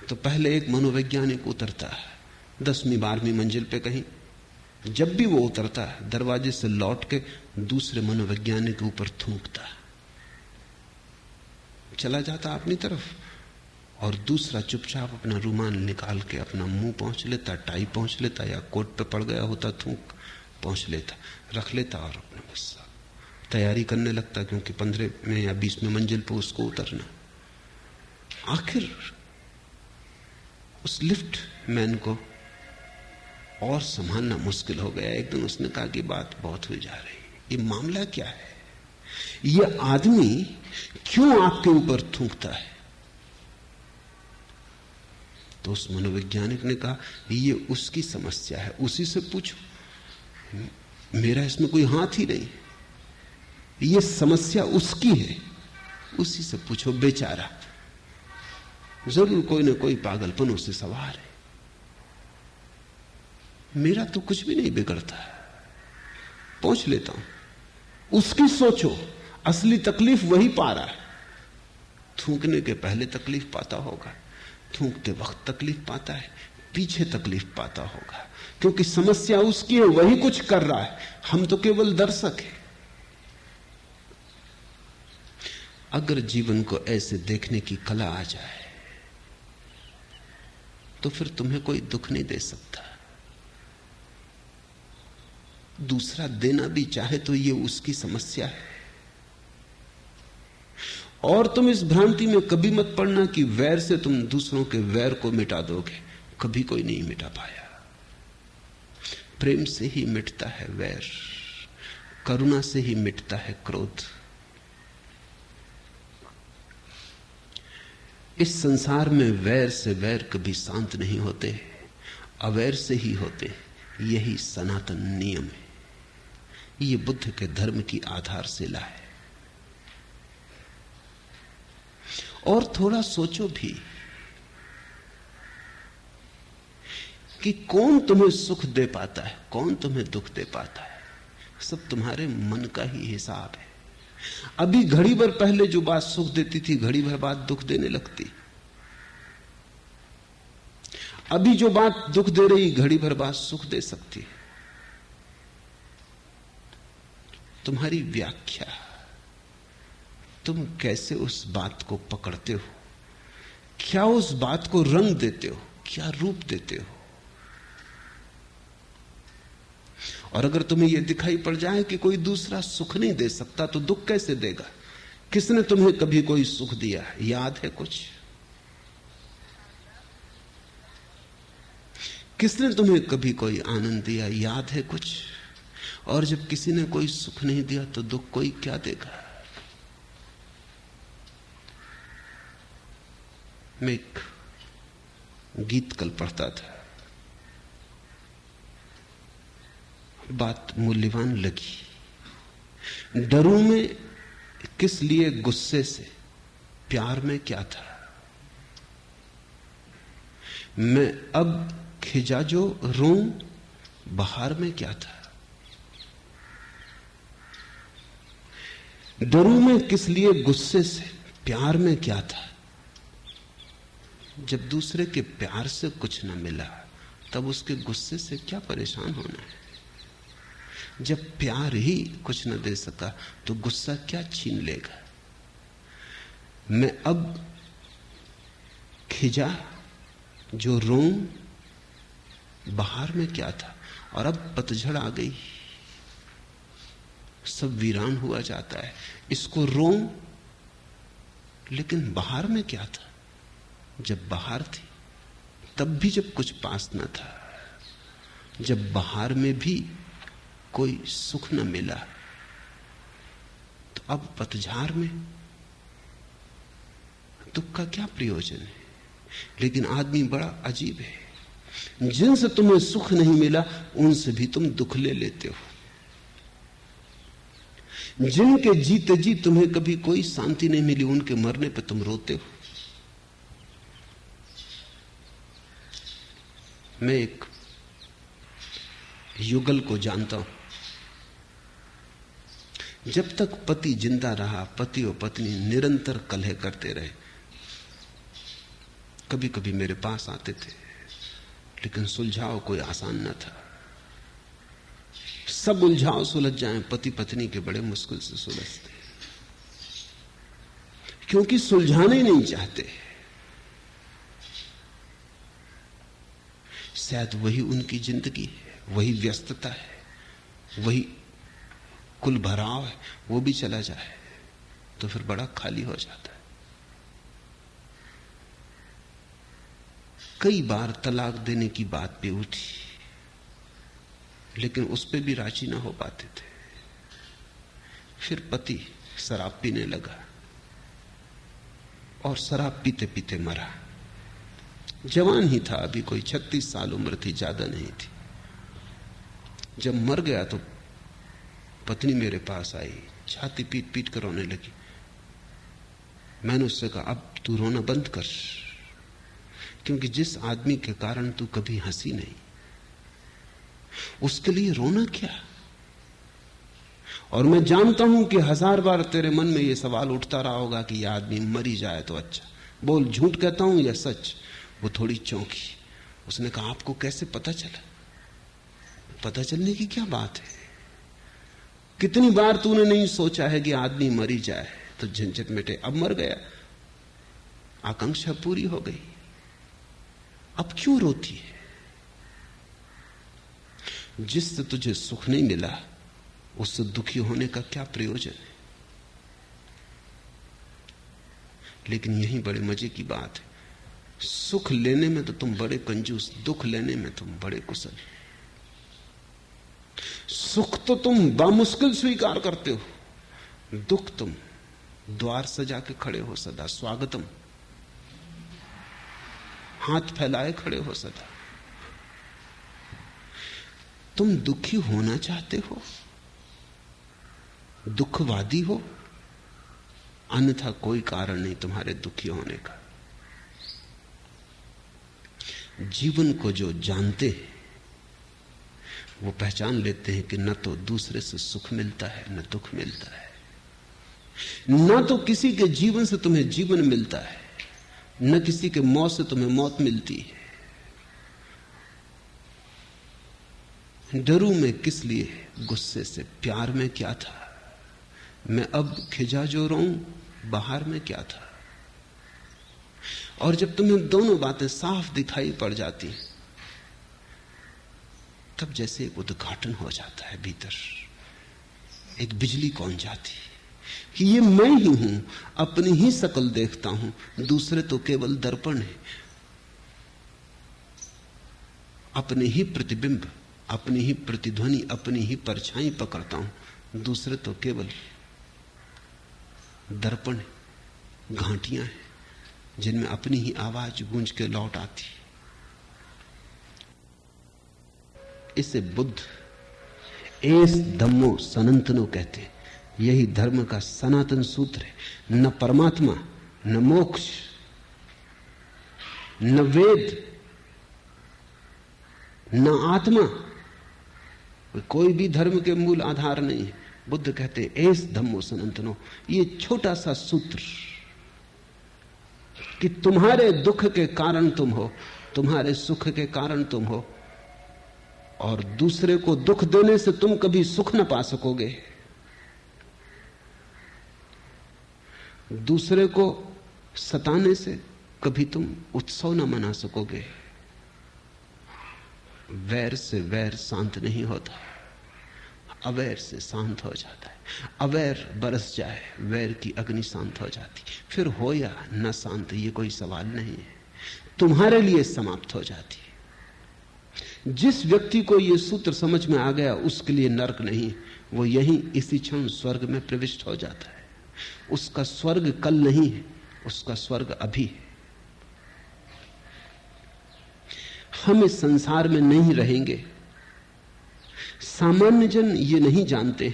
तो पहले एक मनोवैज्ञानिक उतरता है 10वीं 12वीं मंजिल पे कहीं। जब भी वो उतरता है दरवाजे से लौट के दूसरे मनोवैज्ञानिक के ऊपर थूकता, चला जाता अपनी तरफ, और दूसरा चुपचाप अपना रुमाल निकाल के अपना मुंह पहुंच लेता, टाई पहुंच लेता, या कोट पे पड़ गया होता थूक पहुंच लेता, रख लेता और अपना बस तैयारी करने लगता, क्योंकि 15वें या 20वें मंजिल पे उसको उतरना। आखिर उस लिफ्ट मैन को और संभालना मुश्किल हो गया। एक दिन उसने कहा कि बात बहुत हुई जा रही, ये मामला क्या है, ये आदमी क्यों आपके ऊपर थूकता है? तो उस मनोवैज्ञानिक ने कहा, ये उसकी समस्या है, उसी से पूछो, मेरा इसमें कोई हाथ ही नहीं, ये समस्या उसकी है, उसी से पूछो, बेचारा जरूर कोई ना कोई पागलपन उसे सवार है, मेरा तो कुछ भी नहीं बिगड़ता, पहुंच लेता हूं। उसकी सोचो, असली तकलीफ वही पा रहा है। थूकने के पहले तकलीफ पाता होगा, थूकते वक्त तकलीफ पाता है, पीछे तकलीफ पाता होगा, क्योंकि समस्या उसकी है, वही कुछ कर रहा है, हम तो केवल दर्शक हैं। अगर जीवन को ऐसे देखने की कला आ जाए तो फिर तुम्हें कोई दुख नहीं दे सकता। दूसरा देना भी चाहे तो ये उसकी समस्या है। और तुम इस भ्रांति में कभी मत पड़ना कि वैर से तुम दूसरों के वैर को मिटा दोगे, कभी कोई नहीं मिटा पाया। प्रेम से ही मिटता है वैर, करुणा से ही मिटता है क्रोध। इस संसार में वैर से वैर कभी शांत नहीं होते, अवैर से ही होते। यही सनातन नियम है, ये बुद्ध के धर्म की आधारशिला है। और थोड़ा सोचो भी कि कौन तुम्हें सुख दे पाता है, कौन तुम्हें दुख दे पाता है। सब तुम्हारे मन का ही हिसाब है। अभी घड़ी भर पहले जो बात सुख देती थी, घड़ी भर बाद दुख देने लगती। अभी जो बात दुख दे रही, घड़ी भर बाद सुख दे सकती है। तुम्हारी व्याख्या, तुम कैसे उस बात को पकड़ते हो, क्या उस बात को रंग देते हो, क्या रूप देते हो। और अगर तुम्हें यह दिखाई पड़ जाए कि कोई दूसरा सुख नहीं दे सकता, तो दुख कैसे देगा? किसने तुम्हें कभी कोई सुख दिया? याद है कुछ? किसने तुम्हें कभी कोई आनंद दिया? याद है कुछ? और जब किसी ने कोई सुख नहीं दिया, तो दुख कोई क्या देगा? मैं एक गीत कल पढ़ता था, बात मूल्यवान लगी। डरूं में किस लिए गुस्से से, प्यार में क्या था। मैं अब खिजा जो रोऊं, बहार में क्या था। डरूं में किस लिए गुस्से से, प्यार में क्या था। जब दूसरे के प्यार से कुछ न मिला, तब उसके गुस्से से क्या परेशान होना है। जब प्यार ही कुछ न दे सका, तो गुस्सा क्या छीन लेगा। मैं अब खिजा जो रोऊं, बहार में क्या था। और अब पतझड़ आ गई, सब वीरान हुआ जाता है। इसको रोऊं, लेकिन बहार में क्या था। जब बहार थी, तब भी जब कुछ पास न था, जब बहार में भी कोई सुख न मिला, तो अब पतझड़ में दुख का क्या प्रयोजन है। लेकिन आदमी बड़ा अजीब है, जिनसे तुम्हें सुख नहीं मिला, उनसे भी तुम दुख ले लेते हो। जिनके जीते जी तुम्हें कभी कोई शांति नहीं मिली, उनके मरने पर तुम रोते हो। मैं एक युगल को जानता हूं। जब तक पति जिंदा रहा, पति और पत्नी निरंतर कलह करते रहे। कभी कभी मेरे पास आते थे, लेकिन सुलझाव कोई आसान न था। सब उलझाव सुलझ जाएं, पति पत्नी के बड़े मुश्किल से सुलझते, क्योंकि सुलझाने नहीं चाहते। शायद वही उनकी जिंदगी है, वही व्यस्तता है, वही कुल भराव है। वो भी चला जाए तो फिर बड़ा खाली हो जाता है। कई बार तलाक देने की बात भी उठी, लेकिन उस पे भी राजी ना हो पाते थे। फिर पति शराब पीने लगा और शराब पीते पीते मरा। जवान ही था, अभी कोई 36 साल उम्र थी, ज्यादा नहीं थी। जब मर गया तो पत्नी मेरे पास आई, छाती पीट पीट कर रोने लगी। मैंने उससे कहा, अब तू रोना बंद कर, क्योंकि जिस आदमी के कारण तू कभी हंसी नहीं, उसके लिए रोना क्या। और मैं जानता हूं कि 1000 बार तेरे मन में यह सवाल उठता रहा होगा कि यह आदमी मर ही जाए तो अच्छा। बोल, झूठ कहता हूं या सच। वो थोड़ी चौंकी। उसने कहा, आपको कैसे पता चला? पता चलने की क्या बात है। कितनी बार तूने नहीं सोचा है कि आदमी मर ही जाए तो झंझट मिटे। अब मर गया, आकांक्षा पूरी हो गई, अब क्यों रोती है? जिससे तुझे सुख नहीं मिला, उससे दुखी होने का क्या प्रयोजन है। लेकिन यही बड़े मजे की बात है, सुख लेने में तो तुम बड़े कंजूस, दुख लेने में तुम बड़े कुशल। सुख तो तुम बामुश्किल स्वीकार करते हो, दुख तुम द्वार सजा के खड़े हो सदा, स्वागतम, हाथ फैलाए खड़े हो सदा। तुम दुखी होना चाहते हो, दुखवादी हो, अन्यथा कोई कारण नहीं तुम्हारे दुखी होने का। जीवन को जो जानते हैं वो पहचान लेते हैं कि न तो दूसरे से सुख मिलता है न दुख मिलता है। ना तो किसी के जीवन से तुम्हें जीवन मिलता है, न किसी के मौत से तुम्हें मौत मिलती है। डरूं मैं किस लिए गुस्से से, प्यार में क्या था, मैं अब खिजा जो रहूं, बाहर में क्या था। और जब तुम्हें दोनों बातें साफ दिखाई पड़ जाती हैं, तब जैसे एक उद्घाटन हो जाता है भीतर, एक बिजली कौन जाती कि ये मैं ही हूं, अपनी ही शक्ल देखता हूं, दूसरे तो केवल दर्पण है। अपने ही प्रतिबिंब, अपनी ही प्रतिध्वनि, अपनी ही परछाई पकड़ता हूं, दूसरे तो केवल दर्पण है, घाटियां हैं जिनमें अपनी ही आवाज गूंज के लौट आती। इसे बुद्ध एस धम्मो सनातनो कहते हैं। यही धर्म का सनातन सूत्र है। न परमात्मा, न मोक्ष, न वेद, न आत्मा, कोई भी धर्म के मूल आधार नहीं है। बुद्ध कहते हैं एस धम्मो सनातनो। ये छोटा सा सूत्र कि तुम्हारे दुख के कारण तुम हो, तुम्हारे सुख के कारण तुम हो, और दूसरे को दुख देने से तुम कभी सुख न पा सकोगे, दूसरे को सताने से कभी तुम उत्सव न मना सकोगे। वैर से वैर शांत नहीं होता, अवैर से शांत हो जाता है। अवैर बरस जाए, वैर की अग्नि शांत हो जाती। फिर हो या न शांत, ये कोई सवाल नहीं है, तुम्हारे लिए समाप्त हो जाती है। जिस व्यक्ति को यह सूत्र समझ में आ गया, उसके लिए नरक नहीं, वो यहीं इसी क्षण स्वर्ग में प्रविष्ट हो जाता है। उसका स्वर्ग कल नहीं है, उसका स्वर्ग अभी है। हम इस संसार में नहीं रहेंगे, सामान्य जन ये नहीं जानते,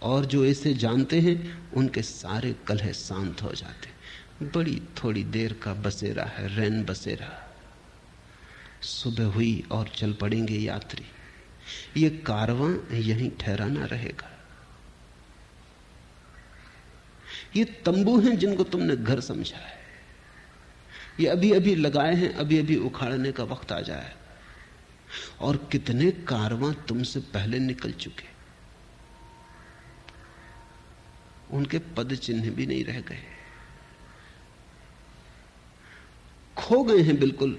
और जो इसे जानते हैं उनके सारे कलह शांत हो जाते। बड़ी थोड़ी देर का बसेरा है, रैन बसेरा। सुबह हुई और चल पड़ेंगे यात्री। ये कारवां यहीं ठहरा ना रहेगा। ये तंबू हैं जिनको तुमने घर समझा है, ये अभी अभी लगाए हैं, अभी अभी उखाड़ने का वक्त आ जाए। और कितने कारवां तुमसे पहले निकल चुके, उनके पद चिन्ह भी नहीं रह गए, खो गए हैं बिल्कुल।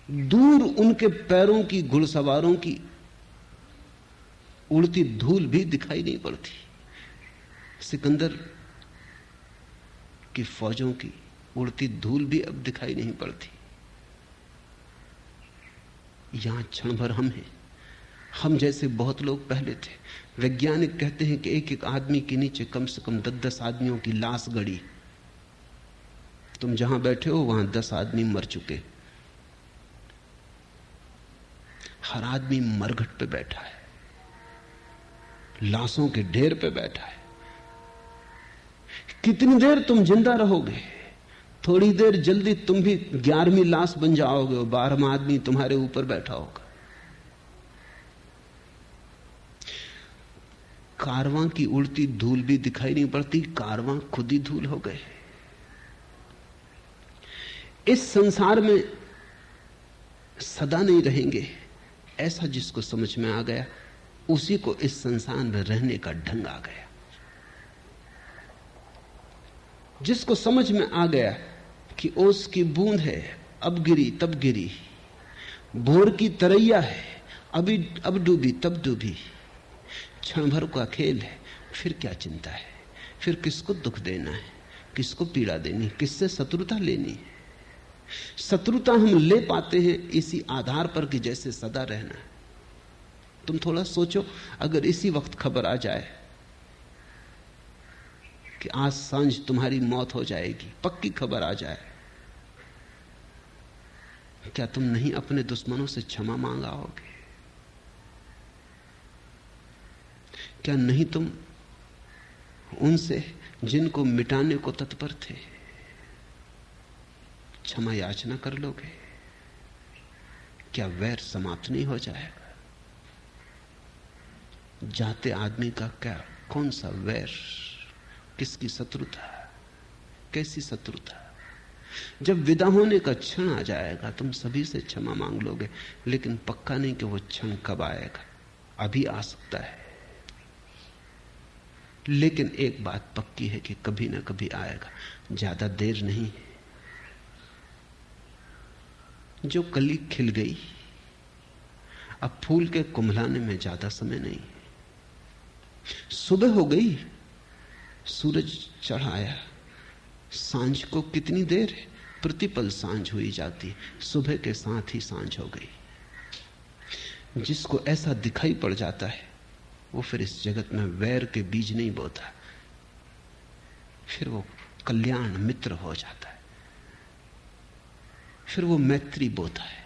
दूर उनके पैरों की, घुड़सवारों की उड़ती धूल भी दिखाई नहीं पड़ती। सिकंदर की फौजों की उड़ती धूल भी अब दिखाई नहीं पड़ती। यहां क्षण भर हम हैं। हम जैसे बहुत लोग पहले थे। वैज्ञानिक कहते हैं कि एक एक आदमी के नीचे कम से कम 10-10 आदमियों की लाश गड़ी। तुम जहां बैठे हो वहां 10 आदमी मर चुके। हर आदमी मरघट पे बैठा है, लाशों के ढेर पे बैठा है। कितनी देर तुम जिंदा रहोगे? थोड़ी देर जल्दी तुम भी 11वीं लाश बन जाओगे और 12वां आदमी तुम्हारे ऊपर बैठा होगा। कारवां की उड़ती धूल भी दिखाई नहीं पड़ती, कारवां खुद ही धूल हो गए। इस संसार में सदा नहीं रहेंगे, ऐसा जिसको समझ में आ गया उसी को इस संसार में रहने का ढंग आ गया। जिसको समझ में आ गया कि ओस की बूंद है, अब गिरी तब गिरी, भोर की तरैया है, अभी अब डूबी तब डूबी, क्षण भर का खेल है, फिर क्या चिंता है, फिर किसको दुख देना है, किसको पीड़ा देनी, किससे शत्रुता लेनी है। शत्रुता हम ले पाते हैं इसी आधार पर कि जैसे सदा रहना है। तुम थोड़ा सोचो, अगर इसी वक्त खबर आ जाए कि आज सांझ तुम्हारी मौत हो जाएगी, पक्की खबर आ जाए, क्या तुम नहीं अपने दुश्मनों से क्षमा मांग आओगे? क्या नहीं तुम उनसे जिनको मिटाने को तत्पर थे क्षमा याचना कर लोगे? क्या वैर समाप्त नहीं हो जाएगा? जाते आदमी का क्या कौन सा वैर किसकी शत्रुता, कैसी शत्रुता। जब विदा होने का क्षण आ जाएगा तुम सभी से क्षमा मांग लोगे, लेकिन पक्का नहीं कि वो क्षण कब आएगा। अभी आ सकता है, लेकिन एक बात पक्की है कि कभी ना कभी आएगा, ज्यादा देर नहीं है। जो कली खिल गई, अब फूल के कुम्हलाने में ज्यादा समय नहीं। सुबह हो गई, सूरज चढ़ आया, सांझ को कितनी देर है, प्रतिपल सांझ हुई जाती, सुबह के साथ ही सांझ हो गई। जिसको ऐसा दिखाई पड़ जाता है वो फिर इस जगत में वैर के बीज नहीं बोता, फिर वो कल्याण मित्र हो जाता है, फिर वो मैत्री बोता है,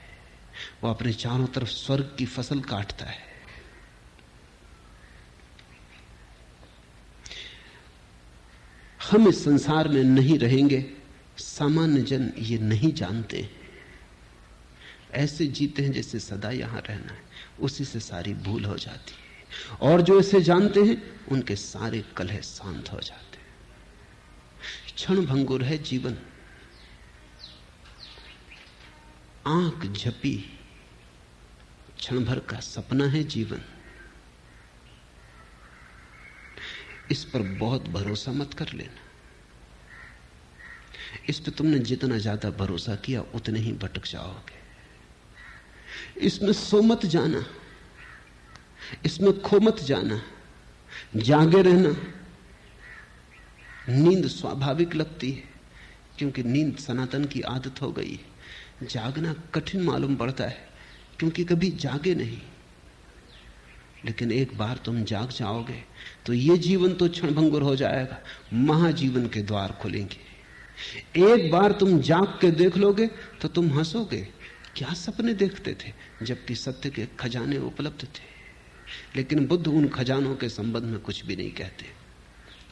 वो अपने चारों तरफ स्वर्ग की फसल काटता है। हम इस संसार में नहीं रहेंगे, सामान्य जन ये नहीं जानते, ऐसे जीते हैं जैसे सदा यहां रहना है, उसी से सारी भूल हो जाती है। और जो इसे जानते हैं उनके सारे कलह शांत हो जाते हैं। क्षण भंगुर है जीवन, आंख झपी, क्षण भर का सपना है जीवन। इस पर बहुत भरोसा मत कर लेना। इस पे तुमने जितना ज्यादा भरोसा किया उतने ही भटक जाओगे। इसमें सो मत जाना, इसमें खो मत जाना, जागे रहना। नींद स्वाभाविक लगती है क्योंकि नींद सनातन की आदत हो गई है। जागना कठिन मालूम पड़ता है क्योंकि कभी जागे नहीं, लेकिन एक बार तुम जाग जाओगे तो ये जीवन तो क्षणभंगुर हो जाएगा, महाजीवन के द्वार खुलेंगे। एक बार तुम जाग के देख लोगे तो तुम हंसोगे, क्या सपने देखते थे, जबकि सत्य के खजाने उपलब्ध थे। लेकिन बुद्ध उन खजानों के संबंध में कुछ भी नहीं कहते।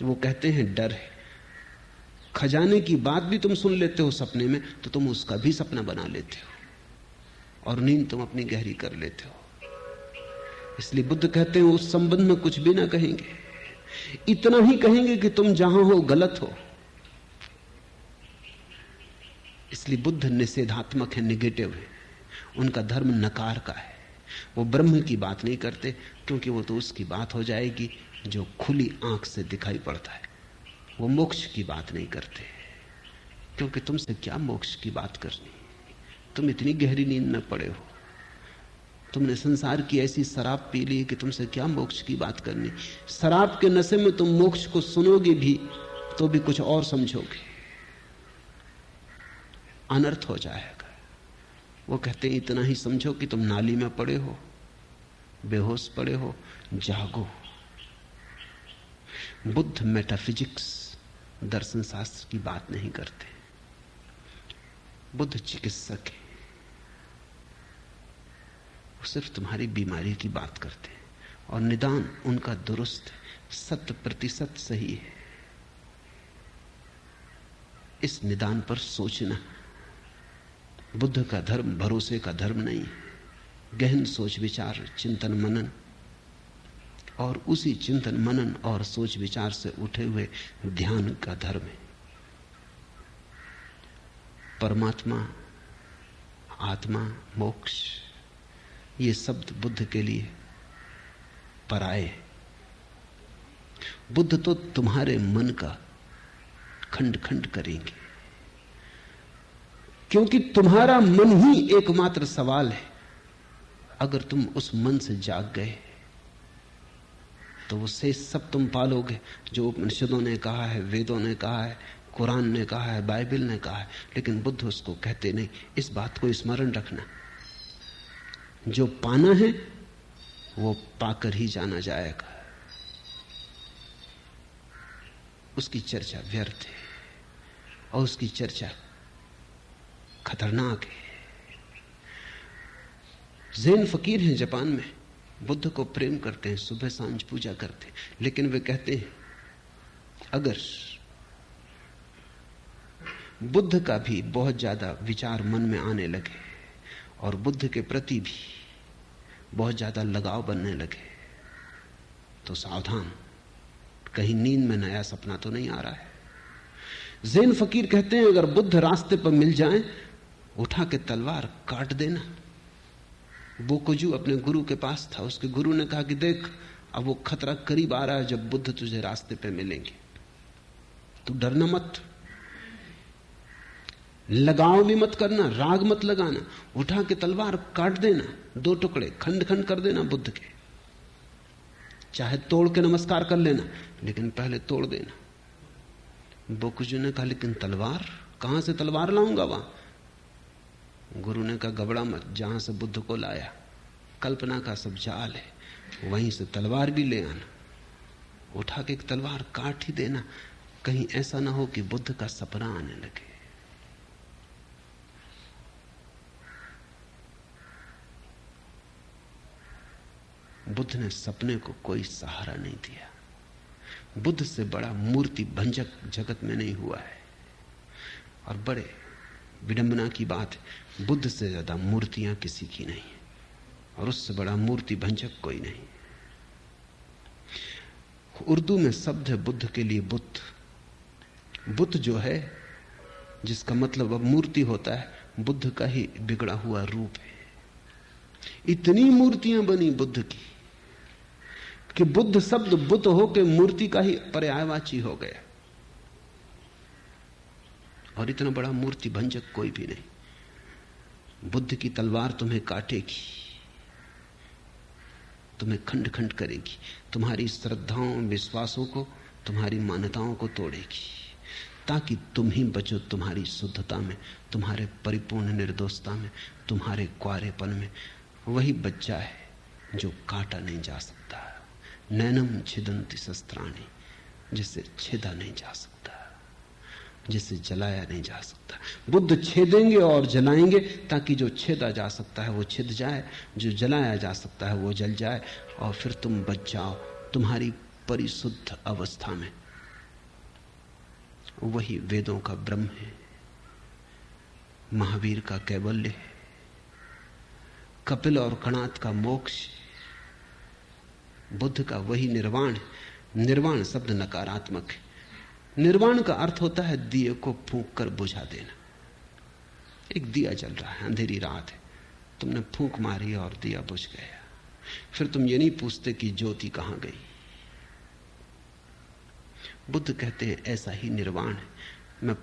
वो कहते हैं डर है। खजाने की बात भी तुम सुन लेते हो सपने में तो तुम उसका भी सपना बना लेते हो और नींद तुम अपनी गहरी कर लेते हो। इसलिए बुद्ध कहते हैं उस संबंध में कुछ भी ना कहेंगे, इतना ही कहेंगे कि तुम जहां हो गलत हो। इसलिए बुद्ध निषेधात्मक है, निगेटिव है। उनका धर्म नकार का है। वो ब्रह्म की बात नहीं करते क्योंकि वो तो उसकी बात हो जाएगी जो खुली आंख से दिखाई पड़ता है। वो मोक्ष की बात नहीं करते क्योंकि तुमसे क्या मोक्ष की बात करनी, तुम इतनी गहरी नींद में पड़े हो, तुमने संसार की ऐसी शराब पी ली कि तुमसे क्या मोक्ष की बात करनी। शराब के नशे में तुम मोक्ष को सुनोगे भी तो भी कुछ और समझोगे, अनर्थ हो जाएगा। वो कहते हैं इतना ही समझो कि तुम नाली में पड़े हो, बेहोश पड़े हो, जागो। बुद्ध मेटाफिजिक्स, दर्शन शास्त्र की बात नहीं करते। बुद्ध चिकित्सक है, वो सिर्फ तुम्हारी बीमारी की बात करते हैं और निदान उनका दुरुस्त है, 100% सही है। इस निदान पर सोचना। बुद्ध का धर्म भरोसे का धर्म नहीं है, गहन सोच विचार, चिंतन मनन, और उसी चिंतन मनन और सोच विचार से उठे हुए ध्यान का धर्म है। परमात्मा, आत्मा, मोक्ष, ये शब्द बुद्ध के लिए पराये। बुद्ध तो तुम्हारे मन का खंड खंड करेंगे क्योंकि तुम्हारा मन ही एकमात्र सवाल है। अगर तुम उस मन से जाग गए तो वो शेष सब तुम पालोगे जो उपनिषदों ने कहा है, वेदों ने कहा है, कुरान ने कहा है, बाइबल ने कहा है। लेकिन बुद्ध उसको कहते नहीं। इस बात को स्मरण रखना, जो पाना है वो पाकर ही जाना जाएगा। उसकी चर्चा व्यर्थ है और उसकी चर्चा खतरनाक है। ज़ेन फकीर हैं जापान में, बुद्ध को प्रेम करते हैं, सुबह सांझ पूजा करते हैं, लेकिन वे कहते हैं अगर बुद्ध का भी बहुत ज्यादा विचार मन में आने लगे और बुद्ध के प्रति भी बहुत ज्यादा लगाव बनने लगे तो सावधान, कहीं नींद में नया सपना तो नहीं आ रहा है। ज़ैन फकीर कहते हैं अगर बुद्ध रास्ते पर मिल जाएं, उठा के तलवार काट देना। बोकुजू अपने गुरु के पास था, उसके गुरु ने कहा कि देख अब वो खतरा करीब आ रहा है जब बुद्ध तुझे रास्ते पे मिलेंगे, तू डरना मत, लगाव भी मत करना, राग मत लगाना, उठा के तलवार काट देना, 2 टुकड़े खंड खंड कर देना बुद्ध के, चाहे तोड़ के नमस्कार कर लेना, लेकिन पहले तोड़ देना। बोकुजू ने कहा लेकिन तलवार कहां से तलवार लाऊंगा वहां? गुरु ने कहा घबरा मत, जहां से बुद्ध को लाया कल्पना का सब जाल है, वहीं से तलवार भी ले आना, उठा के एक तलवार काट ही देना, कहीं ऐसा ना हो कि बुद्ध का सपना आने लगे। बुद्ध ने सपने को कोई सहारा नहीं दिया। बुद्ध से बड़ा मूर्ति भंजक जगत में नहीं हुआ है। और बड़े विडंबना की बात है, बुद्ध से ज्यादा मूर्तियां किसी की नहीं है, और उससे बड़ा मूर्ति भंजक कोई नहीं। उर्दू में शब्द है बुद्ध के लिए बुद्ध। बुद्ध जो है, जिसका मतलब अब मूर्ति होता है, बुद्ध का ही बिगड़ा हुआ रूप है। इतनी मूर्तियां बनी बुद्ध की कि बुद्ध शब्द बुद्ध होकर मूर्ति का ही पर्यायवाची हो गया। और इतना बड़ा मूर्ति भंजक कोई भी नहीं। बुद्ध की तलवार तुम्हें काटेगी, तुम्हें खंड खंड करेगी, तुम्हारी श्रद्धाओं विश्वासों को, तुम्हारी मान्यताओं को तोड़ेगी, ताकि तुम ही बचो तुम्हारी शुद्धता में, तुम्हारे परिपूर्ण निर्दोषता में, तुम्हारे क्वारेपन में। वही बच्चा है जो काटा नहीं जा सकता, नैनम छिदंती शस्त्राणी, जिसे छेदा नहीं जा सकता, जिसे जलाया नहीं जा सकता। बुद्ध छेदेंगे और जलाएंगे ताकि जो छेदा जा सकता है वो छिद जाए, जो जलाया जा सकता है वो जल जाए, और फिर तुम बच जाओ तुम्हारी परिशुद्ध अवस्था में। वही वेदों का ब्रह्म है, महावीर का कैवल्य है, कपिल और कणाद का मोक्ष, बुद्ध का वही निर्वाण है। निर्वाण शब्द नकारात्मक है। निर्वाण का अर्थ होता है दिए को फूंक कर बुझा देना। एक दिया जल रहा है, अंधेरी रात है, तुमने फूंक मारी और दिया बुझ गया, फिर तुम ये नहीं पूछते कि ज्योति कहां गई। बुद्ध कहते हैं ऐसा ही निर्वाण है। मैं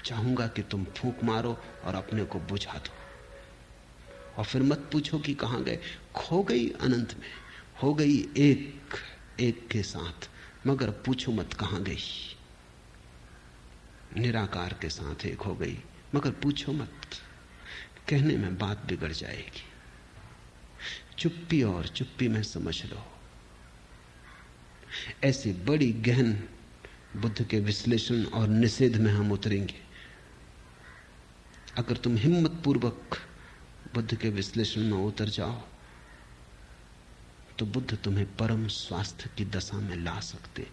चाहूंगा कि तुम फूंक मारो और अपने को बुझा दो, और फिर मत पूछो कि कहां गए। खो गई अनंत में, हो गई एक एक के साथ, मगर पूछो मत कहां गई। निराकार के साथ एक हो गई, मगर पूछो मत। कहने में बात बिगड़ जाएगी। चुप्पी और चुप्पी में समझ लो। ऐसी बड़ी गहन बुद्ध के विश्लेषण और निषेध में हम उतरेंगे। अगर तुम हिम्मत पूर्वक बुद्ध के विश्लेषण में उतर जाओ तो बुद्ध तुम्हें परम स्वास्थ्य की दशा में ला सकते।